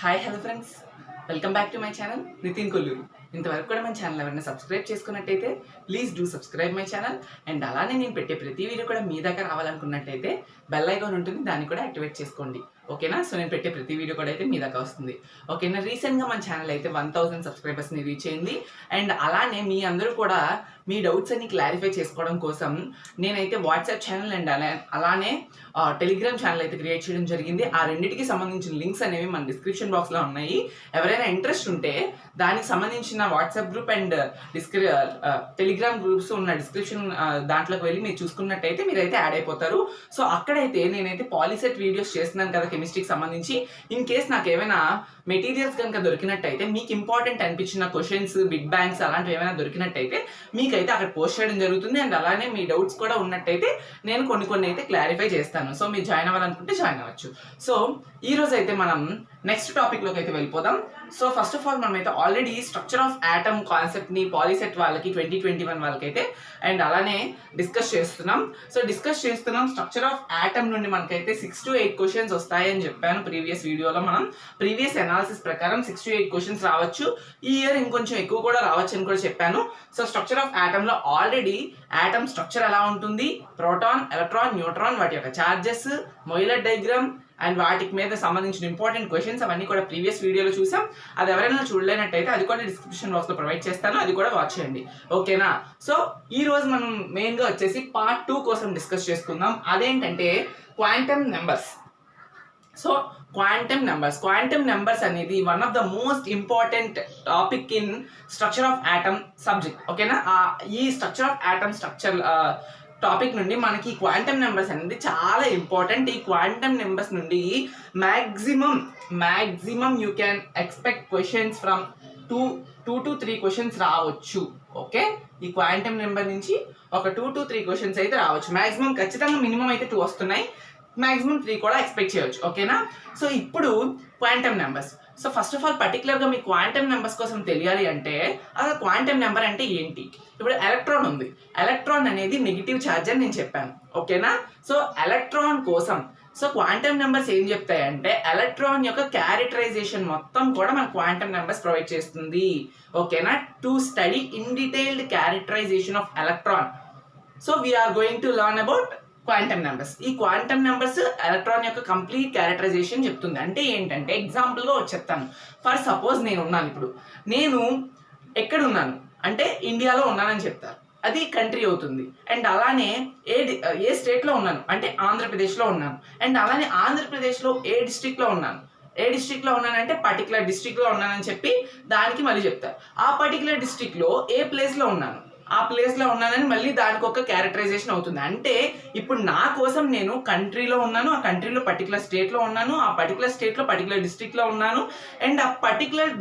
Hi hello friends, welcome back to my channel Nitin Kolluru. ఇంతవరకు కూడా మన ఛానల్ ఎవరైనా సబ్స్క్రైబ్ చేసుకున్నట్టయితే please do subscribe my channel. And అలానే నేను పెట్టే ప్రతి వీడియో కూడా మీ దగ్గర రావాలనుకున్నట్టయితే బెల్ ఐకాన్ ఉంటుంది, దాన్ని కూడా యాక్టివేట్ చేసుకోండి. ఓకేనా? సో నేను పెట్టే ప్రతి వీడియో కూడా అయితే మీ దగ్గర వస్తుంది. ఓకేనా? రీసెంట్గా మన ఛానల్ అయితే 1000 సబ్స్క్రైబర్స్ని రీచ్ అయింది. అండ్ అలానే మీ అందరూ కూడా మీ డౌట్స్ అన్ని క్లారిఫై చేసుకోవడం కోసం నేనైతే వాట్సాప్ ఛానల్ అండ్ అలానే టెలిగ్రామ్ ఛానల్ అయితే క్రియేట్ చేయడం జరిగింది. ఆ రెండింటికి సంబంధించిన లింక్స్ అనేవి మన డిస్క్రిప్షన్ బాక్స్లో ఉన్నాయి. ఎవరైనా ఇంట్రెస్ట్ ఉంటే దానికి సంబంధించిన WhatsApp group and Telegram groups ఉన్న డిస్క్రిప్షన్ దాంట్లోకి వెళ్ళి మీరు చూసుకున్నట్టయితే మీరైతే యాడ్ అయిపోతారు. సో అక్కడైతే నేనైతే పాలిసెట్ వీడియోస్ చేస్తున్నాను కదా కెమిస్ట్రీకి సంబంధించి. ఇన్ కేస్ నాకు ఏమైనా మెటీరియల్స్ కనుక దొరికినట్టయితే, మీకు ఇంపార్టెంట్ అనిపించిన క్వశ్చన్స్, బిగ్ బ్యాంగ్స్ అలాంటివి ఏమైనా దొరికినట్టయితే మీకైతే అక్కడ పోస్ట్ చేయడం జరుగుతుంది. అండ్ అలానే మీ డౌట్స్ కూడా ఉన్నట్టయితే నేను కొన్ని అయితే క్లారిఫై చేస్తాను. సో మీరు జాయిన్ అవ్వాలనుకుంటే జాయిన్ అవ్వచ్చు. సో ఈ రోజు అయితే మనం నెక్స్ట్ టాపిక్లోకి అయితే వెళ్ళిపోదాం. సో ఫస్ట్ ఆఫ్ ఆల్ మనమైతే ఆల్రెడీ స్ట్రక్చర్ ఆఫ్ ఆటమ్ కాన్సెప్ట్ని పాలిసెట్ వాళ్ళకి 2021 వాళ్ళకైతే అండ్ అలానే డిస్కస్ చేస్తున్నాం. స్ట్రక్చర్ ఆఫ్ ఆటమ్ నుండి మనకైతే 6 to 8 క్వశ్చన్స్ వస్తాయని చెప్పాను ప్రీవియస్ వీడియోలో. మనం ప్రీవియస్ అనాలిసిస్ ప్రకారం 6 to 8 క్వశ్చన్స్ రావచ్చు. ఈ ఇయర్ ఇంకొంచెం ఎక్కువ కూడా రావచ్చు అని కూడా చెప్పాను. సో స్ట్రక్చర్ ఆఫ్ ఆటమ్ లో ఆల్రెడీ ఆటమ్ స్ట్రక్చర్ ఎలా ఉంటుంది, ప్రోటాన్, ఎలక్ట్రాన్, న్యూట్రాన్, వాటి యొక్క చార్జెస్, మొయిలర్ డయాగ్రామ్ అండ్ వాటికి మీద సంబంధించిన ఇంపార్టెంట్ క్వశ్చన్స్ అవన్నీ కూడా ప్రీవియస్ వీడియోలో చూసాం. అది ఎవరైనా చూడలేనట్టయితే అది కూడా డిస్క్రిప్షన్ బాక్స్లో ప్రొవైడ్ చేస్తాను, అది కూడా వాచ్ చేయండి. ఓకేనా? సో ఈ రోజు మనం మెయిన్గా వచ్చేసి పార్ట్ 2 కోసం డిస్కస్ చేసుకుందాం. అదేంటంటే quantum numbers. So quantum numbers అనేది one of the most important topic in structure of atom subject. ఓకేనా? ఈ structure of atom structure topic నుండి మనకి క్వాంటమ్ నెంబర్స్ అనేది చాలా ఇంపార్టెంట్. ఈ క్వాంటమ్ నెంబర్స్ నుండి maximum you can expect questions from 2 to 3 questions రావచ్చు. ఓకే, ఈ క్వాంటమ్ నెంబర్ నుంచి ఒక 2 to 3 క్వశ్చన్స్ అయితే రావచ్చు. మ్యాక్సిమం ఖచ్చితంగా మినిమం అయితే 2 వస్తున్నాయి, మ్యాక్సిమం 3 కూడా ఎక్స్పెక్ట్ చేయవచ్చు. ఓకేనా? సో ఇప్పుడు quantum numbers. So first of all పర్టికులర్గా మీ క్వాంటమ్ నెంబర్స్ కోసం తెలియాలి అంటే అసలు క్వాంటమ్ నెంబర్ అంటే ఏంటి? ఇప్పుడు ఎలక్ట్రాన్ ఉంది. ఎలక్ట్రాన్ అనేది నెగిటివ్ ఛార్జ్ అని నేను చెప్పాను. ఓకేనా? సో ఎలక్ట్రాన్ కోసం క్వాంటమ్ నెంబర్స్ ఏం చెప్తాయంటే ఎలక్ట్రాన్ యొక్క క్యారెక్టరైజేషన్ మొత్తం కూడా మన క్వాంటమ్ నెంబర్స్ ప్రొవైడ్ చేస్తుంది. ఓకేనా? To study in detailed characterization of electron. So we are going to learn about quantum numbers. ఈ క్వాంటమ్ నెంబర్స్ ఎలక్ట్రాన్ యొక్క కంప్లీట్ క్యారెక్టరైజేషన్ చెప్తుంది. అంటే ఏంటంటే ఎగ్జాంపుల్గా చెప్తాను. ఫర్ సపోజ్ నేను ఎక్కడున్నాను అంటే ఇండియాలో ఉన్నానని చెప్తారు, అది కంట్రీ అవుతుంది. అండ్ అలానే ఏ స్టేట్లో ఉన్నాను అంటే ఆంధ్రప్రదేశ్లో ఉన్నాను. అండ్ అలానే ఆంధ్రప్రదేశ్లో ఏ డిస్ట్రిక్ట్లో ఉన్నానంటే పర్టికులర్ డిస్ట్రిక్ట్లో ఉన్నానని చెప్పి దానికి మళ్ళీ చెప్తారు. ఆ పర్టికులర్ డిస్ట్రిక్ట్లో ఏ ప్లేస్లో ఉన్నానని మళ్ళీ దానికి ఒక క్యారెక్టరైజేషన్ అవుతుంది. అంటే ఇప్పుడు నా కోసం నేను కంట్రీలో ఉన్నాను, ఆ కంట్రీలో పర్టికులర్ స్టేట్లో ఉన్నాను, ఆ పర్టికులర్ స్టేట్లో పర్టికులర్ డిస్ట్రిక్ట్లో ఉన్నాను. అండ్ ఆ పర్టికులర్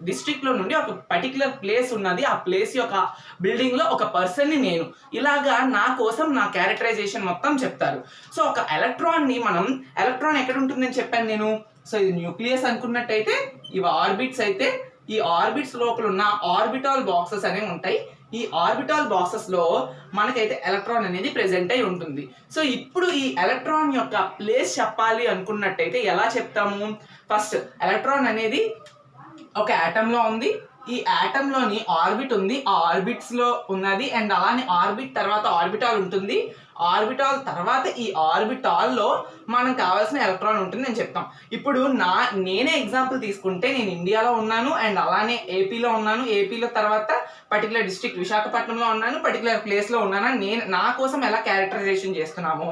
డిస్ట్రిక్ట్లో నుండి ఒక పర్టికులర్ ప్లేస్ ఉన్నది, ఆ ప్లేస్ యొక్క బిల్డింగ్లో ఒక పర్సన్ని నేను ఇలాగా నా కోసం నా క్యారెక్టరైజేషన్ మొత్తం చెప్తారు. సో ఒక ఎలక్ట్రాన్ ఎక్కడ ఉంటుందని చెప్పాను నేను. సో ఇది న్యూక్లియస్ అనుకున్నట్టయితే ఇవి ఆర్బిట్స్ అయితే ఈ ఆర్బిట్స్ లోపల ఉన్న ఆర్బిటాల్ బాక్సెస్ అనేవి ఉంటాయి. ఈ ఆర్బిటాల్ బాక్సెస్ లో మనకైతే ఎలక్ట్రాన్ అనేది ప్రెసెంట్ అయి ఉంటుంది. సో ఇప్పుడు ఈ ఎలక్ట్రాన్ యొక్క ప్లేస్ చెప్పాలి అనుకున్నట్టయితే ఎలా చెప్తాము? ఫస్ట్ ఎలక్ట్రాన్ అనేది ఒక ఆటమ్ లో ఉంది. ఈ ఆటమ్ లోని ఆర్బిట్ ఉంది, ఆ ఆర్బిట్స్ లో ఉన్నది. అండ్ అలానే ఆర్బిట్ తర్వాత ఆర్బిటాల్ ఉంటుంది. ఆర్బిటాల్ తర్వాత ఈ ఆర్బిటాల్ లో మనకు కావాల్సిన ఎలక్ట్రాన్ ఉంటుంది అని చెప్తాం. ఇప్పుడు నేనే ఎగ్జాంపుల్ తీసుకుంటే నేను ఇండియాలో ఉన్నాను అండ్ అలానే ఏపీలో ఉన్నాను. ఏపీలో తర్వాత పర్టికులర్ డిస్ట్రిక్ట్ విశాఖపట్నంలో ఉన్నాను, పర్టికులర్ ప్లేస్లో ఉన్నాను. నా కోసం ఎలా క్యారెక్టరైజేషన్ చేస్తున్నామో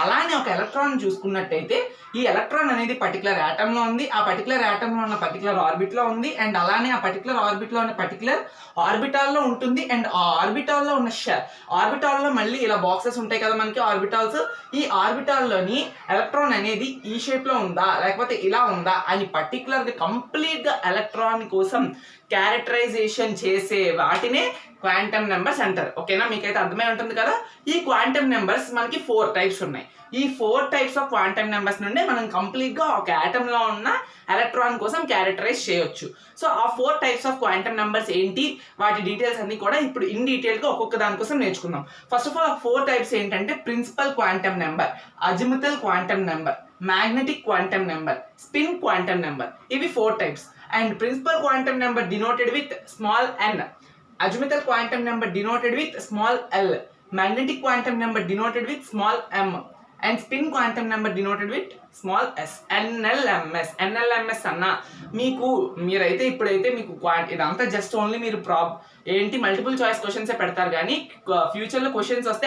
అలానే ఒక ఎలక్ట్రాన్ చూసుకున్నట్టయితే ఈ ఎలక్ట్రాన్ అనేది పర్టికులర్ ఆటంలో ఉంది, ఆ పర్టికులర్ ఆటంలో ఉన్న పర్టికులర్ ఆర్బిట్లో ఉంది. అండ్ అలానే ఆ పర్టికులర్ ఆర్బిట్లో ఉన్న పర్టికులర్ ఆర్బిటాల్లో ఉంటుంది. అండ్ ఆ ఆర్బిటాల్లో ఉన్న ఆర్బిటాల్లో మళ్ళీ ఇలా బాక్సెస్ ఉంటాయి కదా మనకి ఆర్బిటాల్స్. ఈ ఆర్బిటాల్లోని ఎలక్ట్రాన్ అనేది ఈ షేప్లో ఉందా లేకపోతే ఇలా ఉందా అని పర్టికులర్గా కంప్లీట్గా ఎలక్ట్రాన్ కోసం క్యారెక్టరైజేషన్ చేసే వాటినే క్వాంటమ్ నెంబర్స్ అంటారు. ఓకేనా? మీకైతే అర్థమై ఉంటుంది కదా. ఈ క్వాంటమ్ నెంబర్స్ మనకి 4 టైప్స్ ఉన్నాయి. ఈ 4 టైప్స్ ఆఫ్ క్వాంటమ్ నెంబర్స్ నుండి మనం కంప్లీట్గా ఒక ఆటంలో ఉన్న ఎలక్ట్రాన్ కోసం క్యారెక్టరైజ్ చేయొచ్చు. సో ఆ 4 టైప్స్ ఆఫ్ క్వాంటమ్ నెంబర్స్ ఏంటి, వాటి డీటెయిల్స్ అన్ని కూడా ఇప్పుడు ఇన్ డీటెయిల్గా ఒక్కొక్క దానికోసం నేర్చుకుందాం. ఫస్ట్ ఆఫ్ ఆల్ ఆ 4 టైప్స్ ఏంటంటే principal quantum number, azimuthal quantum number, magnetic quantum number, spin quantum number. ఇవి 4 types. And principal quantum number denoted with small n, azimuthal quantum number denoted with small l, magnetic quantum number denoted with small m, and spin quantum number denoted with small s. NLMS అన్న మీరైతే ఇప్పుడైతే మీకు ఇదంతా just only మీరు ఏంటి multiple choice క్వశ్చన్సే పెడతారు, కానీ ఫ్యూచర్లో క్వశ్చన్స్ వస్తే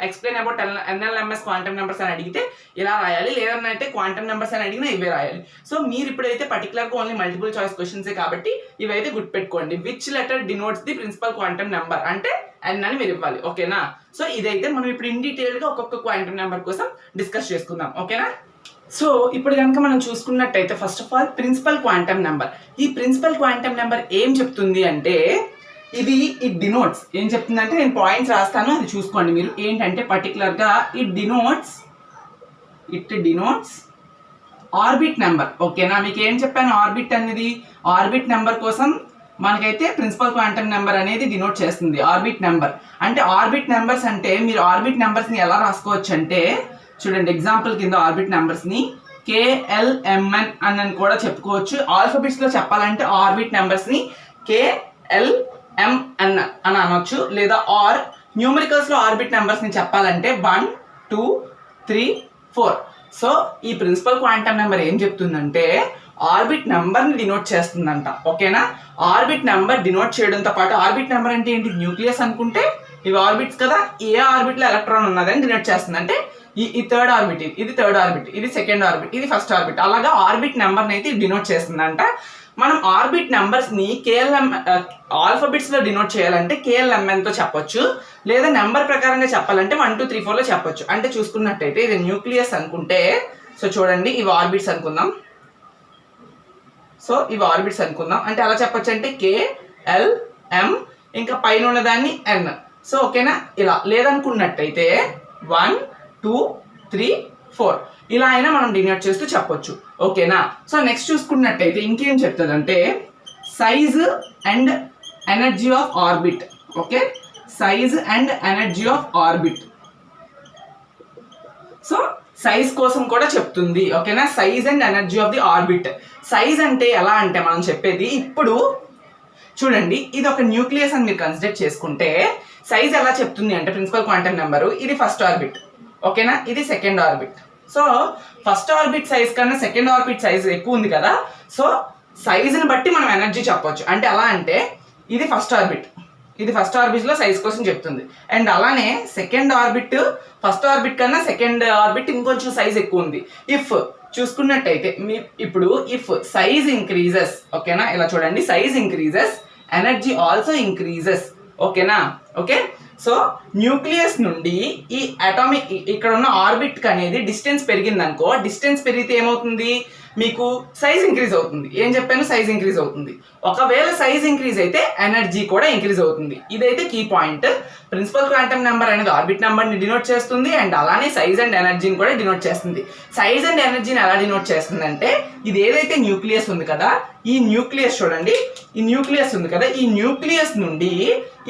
explain about NLMS quantum numbers అని అడిగితే ఇలా రాయాలి, లేదన్నైతే క్వాంటమ్ నెంబర్స్ అని అడిగినా ఇవే రాయాలి. సో మీరు ఇప్పుడైతే పర్టికులర్గా ఓన్లీ మల్టిపుల్ చాయిస్ క్వశ్చన్సే కాబట్టి ఇవైతే గుర్తుపెట్టుకోండి. Which letter denotes the principal quantum number అంటే n అని మీరు ఇవ్వాలి, ఓకేనా. సో ఇదైతే మనం ఇప్పుడు ఇన్ డీటెయిల్గా ఒక్కొక్క క్వాంటమ్ నెంబర్ కోసం డిస్కస్ చేసుకుందాం, ఓకేనా. సో ఇప్పుడు కనుక మనం చూసుకున్నట్టయితే first of all principal quantum number. ఈ ప్రిన్సిపల్ క్వాంటమ్ నెంబర్ ఏం చెప్తుంది అంటే ఇట్ డినోట్స్ ఏం చెప్తుందంటే, నేను పాయింట్స్ రాస్తాను అది చూసుకోండి మీరు. ఏంటంటే పర్టికులర్గా ఇట్ డినోట్స్ ఆర్బిట్ నెంబర్, ఓకేనా. మీకు ఏం చెప్పాను, ఆర్బిట్ అనేది ఆర్బిట్ నెంబర్ కోసం మనకైతే ప్రిన్సిపల్ క్వాంటమ్ నెంబర్ అనేది డినోట్ చేస్తుంది. ఆర్బిట్ నెంబర్ అంటే ఆర్బిట్ నెంబర్స్ అంటే మీరు ఆర్బిట్ నెంబర్స్ని ఎలా రాసుకోవచ్చు అంటే చూడండి, ఎగ్జాంపుల్ కింద ఆర్బిట్ నెంబర్స్ని KLMN అని కూడా చెప్పుకోవచ్చు. ఆల్ఫాబెట్స్లో చెప్పాలంటే ఆర్బిట్ నెంబర్స్ని KLM అని అనొచ్చు, లేదా ఆర్ న్యూమరికల్స్లో ఆర్బిట్ నెంబర్స్ని చెప్పాలంటే 1 2 3 4. సో ఈ ప్రిన్సిపల్ క్వాంటమ్ నెంబర్ ఏం చెప్తుందంటే ఆర్బిట్ నెంబర్ని డినోట్ చేస్తుందంట, ఓకేనా. ఆర్బిట్ నెంబర్ డినోట్ చేయడంతో పాటు ఆర్బిట్ నెంబర్ అంటే ఏంటి, న్యూక్లియస్ అనుకుంటే ఇవి ఆర్బిట్స్ కదా, ఏ ఆర్బిట్లో ఎలక్ట్రాన్ ఉన్నదని డినోట్ చేస్తుంది. అంటే ఈ థర్డ్ ఆర్బిట్, ఇది థర్డ్ ఆర్బిట్, ఇది సెకండ్ ఆర్బిట్, ఇది ఫస్ట్ ఆర్బిట్, అలాగా ఆర్బిట్ నెంబర్ని అయితే డినోట్ చేస్తుందంట. మనం ఆర్బిట్ నెంబర్స్ని KLM ఆల్ఫాబెట్స్లో డినోట్ చేయాలంటే KLMNతో చెప్పొచ్చు, లేదా నెంబర్ ప్రకారంగా చెప్పాలంటే 1 2 3 4లో చెప్పొచ్చు. అంటే చూసుకున్నట్టయితే ఇది న్యూక్లియస్ అనుకుంటే, సో చూడండి ఇవి ఆర్బిట్స్ అనుకుందాం. సో ఇవి ఆర్బిట్స్ అనుకుందాం అంటే అలా చెప్పొచ్చు అంటే KLM ఇంకా పైన ఉన్నదాన్ని N. సో ఓకేనా, ఇలా లేదనుకున్నట్టయితే 1 2 3 4 ఇలా అయినా మనం డినోట్ చేస్తూ చెప్పొచ్చు, ఓకేనా. సో నెక్స్ట్ చూసుకున్నట్టయితే ఇంకేం చెప్తుందంటే size and energy of orbit, okay. Size and energy of orbit. So size కోసం కూడా చెప్తుంది, ఓకేనా. Size and energy of the orbit. Size అంటే ఎలా అంటే మనం చెప్పేది ఇప్పుడు చూడండి, ఇది ఒక న్యూక్లియస్ అని మీరు కన్సిడర్ చేసుకుంటే సైజ్ ఎలా చెప్తుంది అంటే ప్రిన్సిపల్ క్వాంటమ్ నెంబరు ఇది ఫస్ట్ ఆర్బిట్, ఓకేనా, ఇది second orbit. So first orbit size కన్నా సెకండ్ ఆర్బిట్ సైజ్ ఎక్కువ ఉంది కదా, సో సైజ్ని బట్టి మనం ఎనర్జీ చెప్పొచ్చు. అంటే ఎలా అంటే ఇది ఫస్ట్ ఆర్బిట్, ఇది ఫస్ట్ ఆర్బిట్లో సైజ్ కోసం చెప్తుంది. అండ్ అలానే సెకండ్ ఆర్బిట్ ఫస్ట్ ఆర్బిట్ కన్నా సెకండ్ ఆర్బిట్ ఇంకొంచెం సైజ్ ఎక్కువ ఉంది. ఇఫ్ చూసుకున్నట్టయితే ఇప్పుడు ఇఫ్ సైజ్ ఇంక్రీజెస్, ఓకేనా, ఇలా చూడండి, size increases energy also increases, ఓకేనా. ఓకే, సో న్యూక్లియస్ నుండి ఈ అటామిక్ ఇక్కడ ఉన్న ఆర్బిట్ అనేది డిస్టెన్స్ పెరిగింది అనుకో, డిస్టెన్స్ పెరిగితే ఏమవుతుంది, మీకు సైజ్ ఇంక్రీజ్ అవుతుంది. ఏం చెప్పాను, సైజ్ ఇంక్రీజ్ అవుతుంది. ఒకవేళ సైజ్ ఇంక్రీజ్ అయితే ఎనర్జీ కూడా ఇంక్రీజ్ అవుతుంది. ఇదైతే key point. Principal quantum number అనేది ఆర్బిట్ నెంబర్ని డినోట్ చేస్తుంది అండ్ అలానే సైజ్ అండ్ ఎనర్జీని కూడా డినోట్ చేస్తుంది. సైజ్ అండ్ ఎనర్జీని ఎలా డినోట్ చేస్తుంది అంటే ఇది ఏదైతే న్యూక్లియస్ ఉంది కదా, ఈ న్యూక్లియస్ చూడండి, ఈ న్యూక్లియస్ ఉంది కదా, ఈ న్యూక్లియస్ నుండి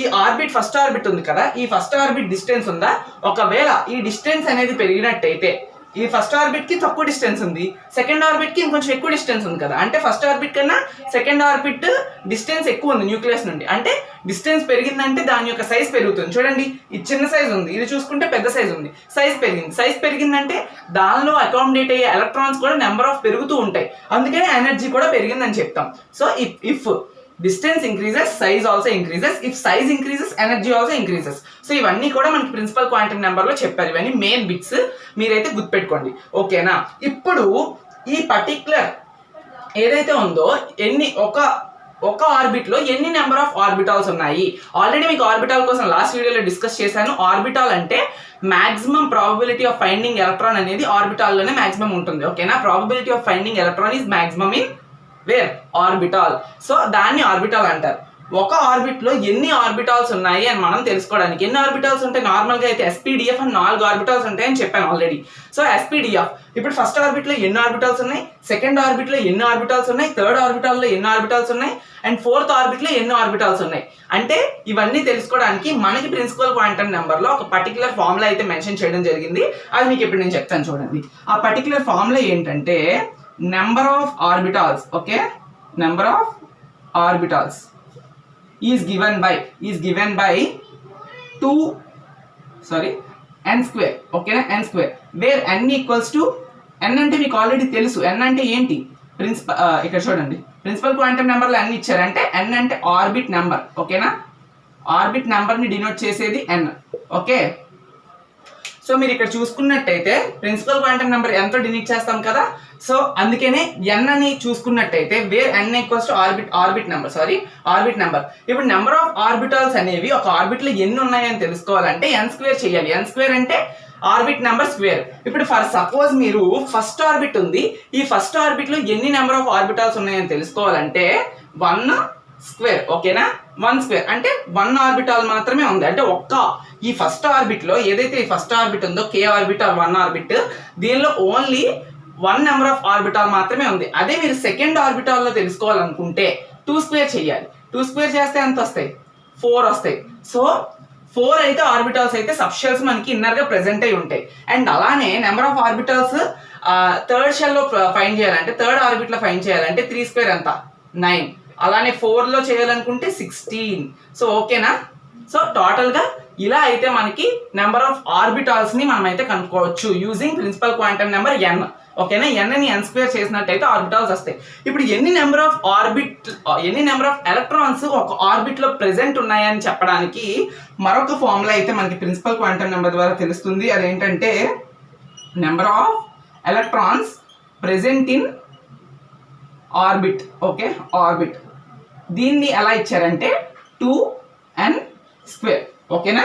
ఈ ఆర్బిట్ ఫస్ట్ ఆర్బిట్ ఉంది కదా, ఈ ఫస్ట్ ఆర్బిట్ డిస్టెన్స్ ఉందా, ఒకవేళ ఈ డిస్టెన్స్ అనేది పెరిగినట్టయితే ఈ ఫస్ట్ ఆర్బిట్ కి తక్కువ డిస్టెన్స్ ఉంది, సెకండ్ ఆర్బిట్ కి ఇంకొంచెం ఎక్కువ డిస్టెన్స్ ఉంది కదా, అంటే ఫస్ట్ ఆర్బిట్ కన్నా సెకండ్ ఆర్బిట్ డిస్టెన్స్ ఎక్కువ ఉంది న్యూక్లియస్ నుండి, అంటే డిస్టెన్స్ పెరిగిందంటే దాని యొక్క సైజ్ పెరుగుతుంది. చూడండి, ఇది చిన్న సైజ్ ఉంది, ఇది చూసుకుంటే పెద్ద సైజ్ ఉంది, సైజ్ పెరిగింది. సైజ్ పెరిగిందంటే దానిలో అకామిడేట్ అయ్యే ఎలక్ట్రాన్స్ కూడా నెంబర్ ఆఫ్ పెరుగుతూ ఉంటాయి, అందుకనే ఎనర్జీ కూడా పెరిగిందని చెప్తాం. So if distance increases, size also increases. If size increases, energy also increases. So ఇవన్నీ కూడా మనకి ప్రిన్సిపల్ క్వాంటమ్ నెంబర్లో చెప్పారు. ఇవన్నీ మెయిన్ బిట్స్, మీరైతే గుర్తుపెట్టుకోండి, ఓకేనా. ఇప్పుడు ఈ పర్టిక్యులర్ ఏదైతే ఉందో ఒక ఆర్బిట్లో ఎన్ని నెంబర్ ఆఫ్ ఆర్బిటాల్స్ ఉన్నాయి, ఆల్రెడీ మీకు ఆర్బిటాల్ కోసం లాస్ట్ వీడియోలో డిస్కస్ చేశాను. ఆర్బిటాల్ అంటే maximum probability of finding electron అనేది ఆర్బిటాల్లోనే మాక్సిమం ఉంటుంది, ఓకేనా. Probability of finding electron is maximum in where orbital. So దాన్ని ఆర్బిటాల్ అంటారు, ఒక ఆర్బిట్ లో ఎన్ని ఆర్బిటాల్స్ ఉన్నాయి అని మనం తెలుసుకోవడానికి. ఎన్ని ఆర్బిటాల్స్ ఉంటాయి నార్మల్ గా అయితే SPDF అని 4 ఆర్బిటాల్స్ ఉంటాయి అని చెప్పాను ఆల్రెడీ. సో SPDF ఇప్పుడు ఫస్ట్ ఆర్బిట్ లో ఎన్ని ఆర్బిటాల్స్ ఉన్నాయి, సెకండ్ ఆర్బిట్ లో ఎన్ని ఆర్బిటాల్స్ ఉన్నాయి, థర్డ్ ఆర్బిటాల్ లో ఎన్ని ఆర్బిటాల్స్ ఉన్నాయి, అండ్ ఫోర్త్ ఆర్బిట్ లో ఎన్ని ఆర్బిటాల్స్ ఉన్నాయి. అంటే ఇవన్నీ తెలుసుకోవడానికి మనకి ప్రిన్సిపల్ క్వాంటమ్ నెంబర్ లో ఒక పర్టికులర్ ఫార్ములా అయితే మెన్షన్ చేయడం జరిగింది. అది మీకు ఇప్పుడు నేను చెప్తాను చూడండి. ఆ పర్టికులర్ ఫార్ములా ఏంటంటే number of orbitals, okay, number of orbitals is given by n square, okay na, n square, where n equals to n అంటే మీకు ఆల్రెడీ తెలుసు. n అంటే ఏంటి, ఇక్కడ చూడండి ప్రిన్సిపల్ క్వాంటమ్ నెంబర్ లో n ఇచ్చారంటే n అంటే ఆర్బిట్ నెంబర్, ఓకేనా, ఆర్బిట్ నెంబర్ ని డినోట్ చేసేది n, ఓకే. సో మీరు ఇక్కడ చూసుకున్నట్టయితే ప్రిన్సిపల్ క్వాంటమ్ నెంబర్ ఎంతో డినోట్ చేస్తాం కదా, సో అందుకనే n అని చూసుకున్నట్టయితే where n equals to orbit number. ఇప్పుడు నెంబర్ ఆఫ్ ఆర్బిటాల్స్ అనేవి ఒక ఆర్బిట్ లో ఎన్ని ఉన్నాయని తెలుసుకోవాలంటే n స్క్వేర్ చేయాలి. n స్క్వేర్ అంటే ఆర్బిట్ నెంబర్ స్క్వేర్. ఇప్పుడు ఫర్ సపోజ్ మీరు ఫస్ట్ ఆర్బిట్ ఉంది, ఈ ఫస్ట్ ఆర్బిట్ లో ఎన్ని నెంబర్ ఆఫ్ ఆర్బిటాల్స్ ఉన్నాయని తెలుసుకోవాలంటే 1 స్క్వేర్, ఓకేనా, 1 స్క్వేర్ అంటే 1 ఆర్బిటాల్ మాత్రమే ఉంది. అంటే ఒక్క ఈ ఫస్ట్ ఆర్బిట్ లో ఏదైతే ఈ ఫస్ట్ ఆర్బిట్ ఉందో k ఆర్బిట్ ఆర్ 1 ఆర్బిట్, దీనిలో ఓన్లీ 1 నెంబర్ ఆఫ్ ఆర్బిటాల్ మాత్రమే ఉంది. అదే మీరు సెకండ్ ఆర్బిటాల్ లో తెలుసుకోవాలనుకుంటే 2 స్క్వేర్ చేయాలి. 2 స్క్వేర్ చేస్తే ఎంత వస్తాయి, 4 వస్తాయి. సో 4 అయితే ఆర్బిటాల్స్ అయితే సబ్షెల్స్ మనకి ఇన్నర్ గా ప్రెసెంట్ అయి ఉంటాయి. అండ్ అలానే number of orbitals third shell లో ఫైండ్ చేయాలంటే, థర్డ్ ఆర్బిట్ లో ఫైండ్ చేయాలంటే 3 స్క్వేర్ ఎంత 9, అలానే 4 లో చేయాలనుకుంటే 16. సో ఓకేనా. సో టోటల్ గా ఇలా అయితే మనకి నెంబర్ ఆఫ్ ఆర్బిటాల్స్ ని మనం అయితే కనుక్కోవచ్చు using principal quantum number n, ఓకేనా. n ని n స్క్వేర్ చేసినట్టయితే ఆర్బిటాల్స్ వస్తాయి. ఇప్పుడు ఎన్ని నెంబర్ ఆఫ్ ఎలక్ట్రాన్స్ ఒక ఆర్బిట్ లో ప్రెసెంట్ ఉన్నాయని చెప్పడానికి మరొక ఫార్ములా అయితే మనకి ప్రిన్సిపల్ క్వాంటమ్ నెంబర్ ద్వారా తెలుస్తుంది. అదేంటంటే number of electrons present in orbit, okay, orbit. దీన్ని ఎలా ఇచ్చారంటే 2n స్క్వేర్, ఓకేనా,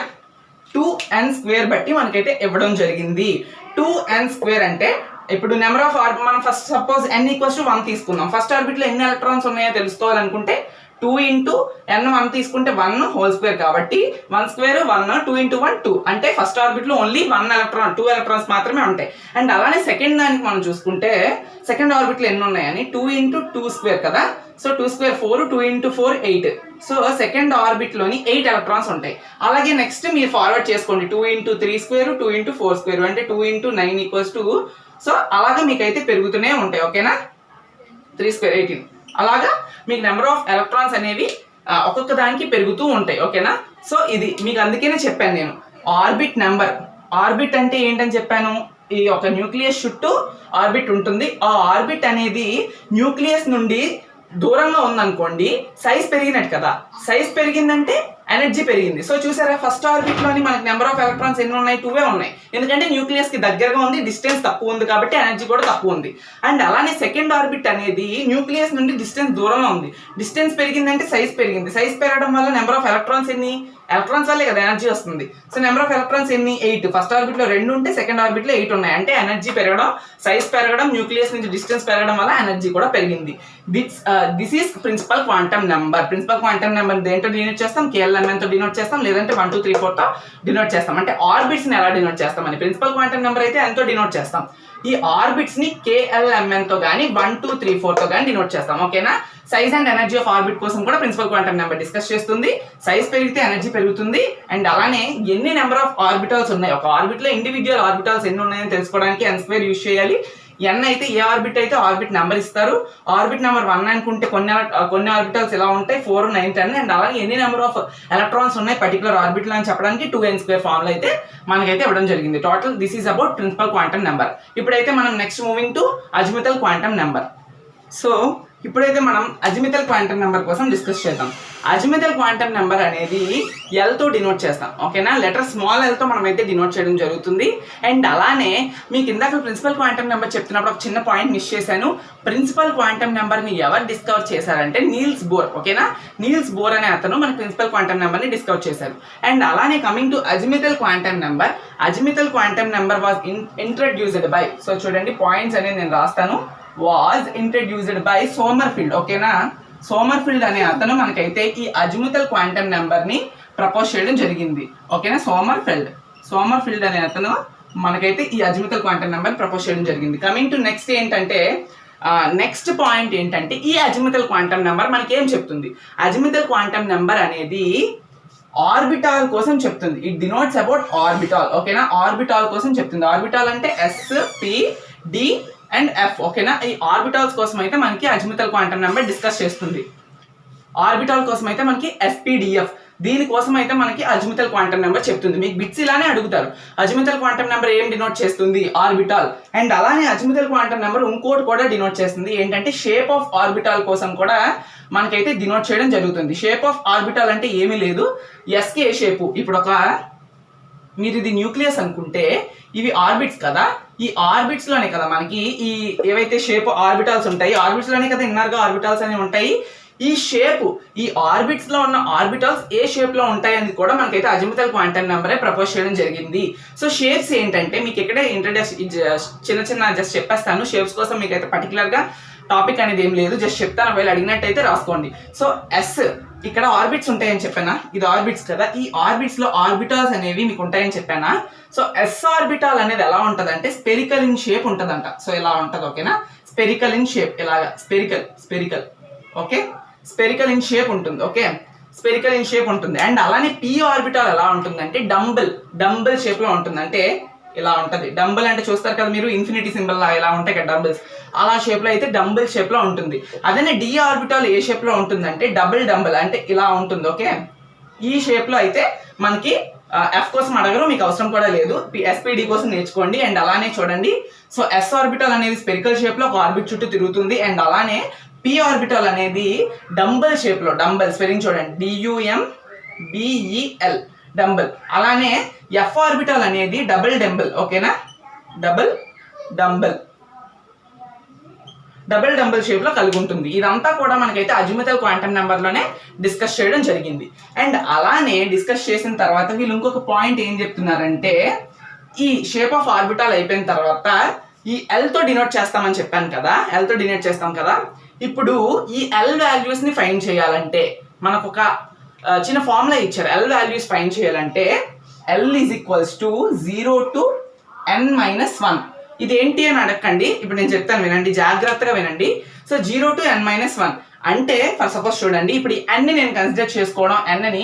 2n స్క్వేర్ బట్టి మనకైతే ఇవ్వడం జరిగింది. 2n స్క్వేర్ అంటే ఇప్పుడు నెంబర్ ఆఫ్ మనం first suppose n equals to 1 తీసుకుందాం. ఫస్ట్ ఆర్బిట్ లో ఎన్ని ఎలక్ట్రాన్స్ ఉన్నాయో తెలుసుకోవాలనుకుంటే 2 ఇంటూ n 1 తీసుకుంటే 1 హోల్ స్క్వేర్ కాబట్టి 1 స్క్వేర్ 1, 2 ఇంటూ 1 2 అంటే ఫస్ట్ ఆర్బిట్ లో ఓన్లీ 2 ఎలక్ట్రాన్స్ మాత్రమే ఉంటాయి. అండ్ అలానే సెకండ్ దానికి మనం చూసుకుంటే సెకండ్ ఆర్బిట్ లో ఎన్ని ఉన్నాయని 2 ఇంటూ 2 స్క్వేర్ కదా, so 2 square 4, 2 into 4 8. So second orbit లోని 8 ఎలక్ట్రాన్స్ ఉంటాయి. అలాగే నెక్స్ట్ మీరు ఫార్వర్డ్ చేసుకోండి 2 ఇంటూ 3 స్క్వేర్, 2 ఇంటూ 4 స్క్వేర్ అంటే 2 ఇంటూ 9 ఈక్వల్స్ టు, సో అలాగా మీకైతే పెరుగుతూనే ఉంటాయి, ఓకేనా, 3 స్క్వేర్ 18. అలాగా మీకు నెంబర్ ఆఫ్ ఎలక్ట్రాన్స్ అనేవి ఒక్కొక్క దానికి పెరుగుతూ ఉంటాయి, ఓకేనా. సో ఇది మీకు అందుకనే చెప్పాను నేను ఆర్బిట్ నెంబర్. ఆర్బిట్ అంటే ఏంటని చెప్పాను, ఈ ఒక న్యూక్లియస్ చుట్టూ ఆర్బిట్ ఉంటుంది. ఆ ఆర్బిట్ అనేది న్యూక్లియస్ నుండి దూరంగా ఉందనుకోండి సైజ్ పెరిగినట్టు కదా, సైజ్ పెరిగిందంటే ఎనర్జీ పెరిగింది. సో చూసారా ఫస్ట్ ఆర్బిట్ లోని మనకి నెంబర్ ఆఫ్ ఎలక్ట్రాన్స్ ఎన్ని ఉన్నాయి, 2 ఉన్నాయి. ఎందుకంటే న్యూక్లియస్ కి దగ్గరగా ఉంది, డిస్టెన్స్ తక్కువ ఉంది కాబట్టి ఎనర్జీ కూడా తక్కువ ఉంది. అండ్ అలానే సెకండ్ ఆర్బిట్ అనేది న్యూక్లియస్ నుండి డిస్టెన్స్ దూరంలో ఉంది, డిస్టెన్స్ పెరిగిందంటే సైజ్ పెరిగింది. సైజ్ పెరగడం వల్ల నెంబర్ ఆఫ్ ఎలక్ట్రాన్స్ ఎన్ని, ఎలక్ట్రాన్స్ వల్లే కదా ఎనర్జీ వస్తుంది. సో నెంబర్ ఆఫ్ ఎలక్ట్రాన్స్ ఎన్ని 8. ఫస్ట్ ఆర్బిట్ లో 2 ఉంటే సెకండ్ ఆర్బిట్ లో 8 ఉన్నాయి. అంటే ఎనర్జీ పెరగడం, సైజ్ పెరగడం, న్యూక్లియస్ నుంచి డిస్టెన్స్ పెరగడం వల్ల ఎనర్జీ కూడా పెరిగింది. This is principal quantum number. Principal quantum number దేంతో డినోట్ చేస్తాం, KLMN తో డినోట్ చేస్తాం, లేదంటే 1 2 3 4 తో డినోట్ చేస్తాం. అంటే ఆర్బిట్స్ ని ఎలా డినోట్ చేస్తామని ప్రిన్సిపల్ క్వాంటమ్ నెంబర్ అయితే ఎంతో డినోట్ చేస్తాం. ఈ ఆర్బిట్స్ ని KLMN తో గానీ 1 2 3 4 తో గానీ డినోట్ చేస్తాం, ఓకేనా. Size and energy of orbit కోసం కూడా ప్రిన్సిపల్ క్వాంటమ్ నెంబర్ డిస్కస్ చేస్తుంది. సైజ్ పెరిగితే ఎనర్జీ పెరుగుతుంది. అండ్ అలానే ఎన్ని నెంబర్ ఆఫ్ ఆర్బిటల్స్ ఉన్నాయి, ఒక ఆర్బిట్ లో ఇండివిజువల్ ఆర్బిటల్స్ ఎన్ని ఉన్నాయని తెలుసుకోవడానికి n స్క్వేర్ యూజ్ చేయాలి. n అయితే ఏ ఆర్బిట్ అయితే ఆర్బిట్ నెంబర్ ఇస్తారు. ఆర్బిట్ నెంబర్ 1 అనుకుంటే కొన్ని ఆర్బిటల్స్ ఎలా ఉంటాయి 4 9 10. అండ్ అలాగే ఎన్ని నెంబర్ ఆఫ్ ఎలక్ట్రాన్స్ ఉన్నాయి పర్టికులర్ ఆర్బిట్ లో అని చెప్పడానికి 2n స్క్వేర్ ఫార్ములా అయితే మనకైతే ఇవ్వడం జరిగింది. Total this is about principal quantum number. ఇప్పుడైతే మనం next moving to azimuthal quantum number. So ఇప్పుడైతే మనం అజిముతల్ క్వాంటమ్ నెంబర్ కోసం డిస్కస్ చేద్దాం. అజిముతల్ క్వాంటమ్ నెంబర్ అనేది L తో డినోట్ చేస్తాం, ఓకేనా. లెటర్ స్మాల్ l తో మనం అయితే డినోట్ చేయడం జరుగుతుంది. అండ్ అలానే మీకు ఇందాక ప్రిన్సిపల్ క్వాంటమ్ నెంబర్ చెప్తున్నప్పుడు ఒక చిన్న పాయింట్ మిస్ చేశాను. ప్రిన్సిపల్ క్వాంటమ్ నెంబర్ ని ఎవరు డిస్కవర్ చేశారంటే నీల్స్ బోర్, ఓకేనా. నీల్స్ బోర్ అనే అతను మన ప్రిన్సిపల్ క్వాంటమ్ నెంబర్ ని డిస్కవర్ చేశారు. అండ్ అలానే coming to azimuthal quantum number, azimuthal quantum number was introduced by, so చూడండి పాయింట్స్ అనేది నేను రాస్తాను, was introduced by Sommerfeld, ఓకేనా. సోమర్ఫీల్డ్ అనే అతను మనకైతే ఈ అజిముతల్ క్వాంటమ్ నెంబర్ని ప్రపోజ్ చేయడం జరిగింది. ఓకేనా, సోమర్ఫీల్డ్ అనే అతను మనకైతే ఈ అజిముతల్ క్వాంటమ్ నెంబర్ ప్రపోజ్ చేయడం జరిగింది. కమింగ్ టు నెక్స్ట్ ఏంటంటే, నెక్స్ట్ పాయింట్ ఏంటంటే ఈ అజిముతల్ క్వాంటమ్ నెంబర్ మనకి ఏం చెప్తుంది? అజిముతల్ క్వాంటమ్ నెంబర్ అనేది ఆర్బిటాల్ కోసం చెప్తుంది. It denotes about orbital. ఓకేనా, ఆర్బిటాల్ కోసం చెప్తుంది. ఆర్బిటాల్ అంటే S, P, D and F. ఓకేనా, ఈ ఆర్బిటాల్స్ కోసం అయితే మనకి అజిముతల్ క్వాంటమ్ నెంబర్ డిస్కస్ చేస్తుంది. ఆర్బిటాల్ కోసం అయితే మనకి SPDF, దీనికోసం అయితే మనకి అజిముతల్ క్వాంటమ్ నెంబర్ చెప్తుంది. మీకు బిట్స్ ఇలానే అడుగుతారు, అజిముతల్ క్వాంటమ్ నెంబర్ ఏం డినోట్ చేస్తుంది? ఆర్బిటాల్. అండ్ అలానే అజిముతల్ క్వాంటమ్ నెంబర్ ఇంకోటి కూడా డినోట్ చేస్తుంది, ఏంటంటే షేప్ ఆఫ్ ఆర్బిటాల్ కోసం కూడా మనకైతే డినోట్ చేయడం జరుగుతుంది. షేప్ ఆఫ్ ఆర్బిటాల్ అంటే ఏమీ లేదు, ఎస్కే షేపు. ఇప్పుడు మీరు ఇది న్యూక్లియస్ అనుకుంటే ఇవి ఆర్బిట్స్ కదా, ఈ ఆర్బిట్స్ లోనే కదా మనకి ఈ ఏవైతే షేప్ ఆర్బిటాల్స్ ఉంటాయి, ఆర్బిట్స్ లోనే కదా ఇన్నర్ గా ఆర్బిటాల్స్ అనేవి ఉంటాయి. ఈ షేప్, ఈ ఆర్బిట్స్ లో ఉన్న ఆర్బిటాల్స్ ఏ షేప్ లో ఉంటాయి అనేది కూడా మనకైతే అజిముతల్ క్వాంటమ్ నెంబరే ప్రపోజ్ చేయడం జరిగింది. సో షేప్స్ ఏంటంటే మీకు ఇక్కడే చిన్న జస్ట్ చెప్పేస్తాను. షేప్స్ కోసం మీకైతే పర్టికులర్ గా టాపిక్ అనేది ఏం లేదు, జస్ట్ చెప్తాను, ఒకవేళ అడిగినట్టయితే రాసుకోండి. సో ఎస్, ఇక్కడ ఆర్బిట్స్ ఉంటాయని చెప్పానా, ఇది ఆర్బిట్స్ కదా, ఈ ఆర్బిట్స్ లో ఆర్బిటాల్స్ అనేవి మీకు ఉంటాయని చెప్పానా. సో ఎస్ ఆర్బిటాల్ అనేది ఎలా ఉంటది అంటే స్పెరికల్ ఇన్ షేప్ ఉంటదంట. సో ఇలా ఉంటది. ఓకేనా, స్పెరికల్ ఇన్ షేప్, ఇలాగా spherical. Okay, spherical in shape ఉంటుంది. ఓకే, స్పెరికల్ ఇన్ షేప్ ఉంటుంది. అండ్ అలానే పి ఆర్బిటాల్ ఎలా ఉంటుందంటే డంబుల్ షేప్ లో ఉంటుంది. అంటే ఇలా ఉంటది. డంబుల్ అంటే చూస్తారు కదా మీరు, ఇన్ఫినిటీ సింబల్ లా ఇలా ఉంటాయి కదా డంబుల్స్, అలా షేప్ లో అయితే డంబుల్ షేప్ లో ఉంటుంది. అదే డి ఆర్బిటాల్ ఏ షేప్ లో ఉంటుందంటే డంబుల్ అంటే ఇలా ఉంటుంది. ఓకే, ఈ షేప్ లో అయితే మనకి ఎఫ్ కోసం అడగరు, మీకు అవసరం కూడా లేదు, ఎస్పీడి కోసం నేర్చుకోండి. అండ్ అలానే చూడండి, సో ఎస్ ఆర్బిటాల్ అనేది స్పెరికల్ షేప్ లో ఒక ఆర్బిట్ చుట్టూ తిరుగుతుంది. అండ్ అలానే పి ఆర్బిటాల్ అనేది డంబుల్ షేప్ లో, స్పెల్లింగ్ చూడండి, DUMBEL, డంబుల్. అలానే ఎఫ్ ఆర్బిటాల్ అనేది డంబుల్. ఓకేనా, డంబుల్ షేప్ లో కలిగి ఉంటుంది. ఇదంతా కూడా మనకైతే అజిముతల్ క్వాంటమ్ నెంబర్ లోనే డిస్కస్ చేయడం జరిగింది. అండ్ అలానే డిస్కస్ చేసిన తర్వాత వీళ్ళు ఇంకొక పాయింట్ ఏం చెప్తున్నారంటే, ఈ షేప్ ఆఫ్ ఆర్బిటాల్ అయిపోయిన తర్వాత ఈ ఎల్ తో డినోట్ చేస్తామని చెప్పాను కదా, ఎల్ తో డినోట్ చేస్తాం కదా. ఇప్పుడు ఈ ఎల్ వాల్యూస్ ని ఫైండ్ చేయాలంటే మనకు ఒక చిన్న ఫార్ములా ఇచ్చారు. ఎల్ వాల్యూస్ ఫైండ్ చేయాలంటే L is equals to 0 to n-1. ఇది ఏంటి అని అడగండి, ఇప్పుడు నేను చెప్తాను వినండి, జాగ్రత్తగా వినండి. సో 0 to n-1 అంటే ఫర్ సపోజ్ చూడండి, ఇప్పుడు ఈ n ని నేను కన్సిడర్ చేసుకోవడం, n ని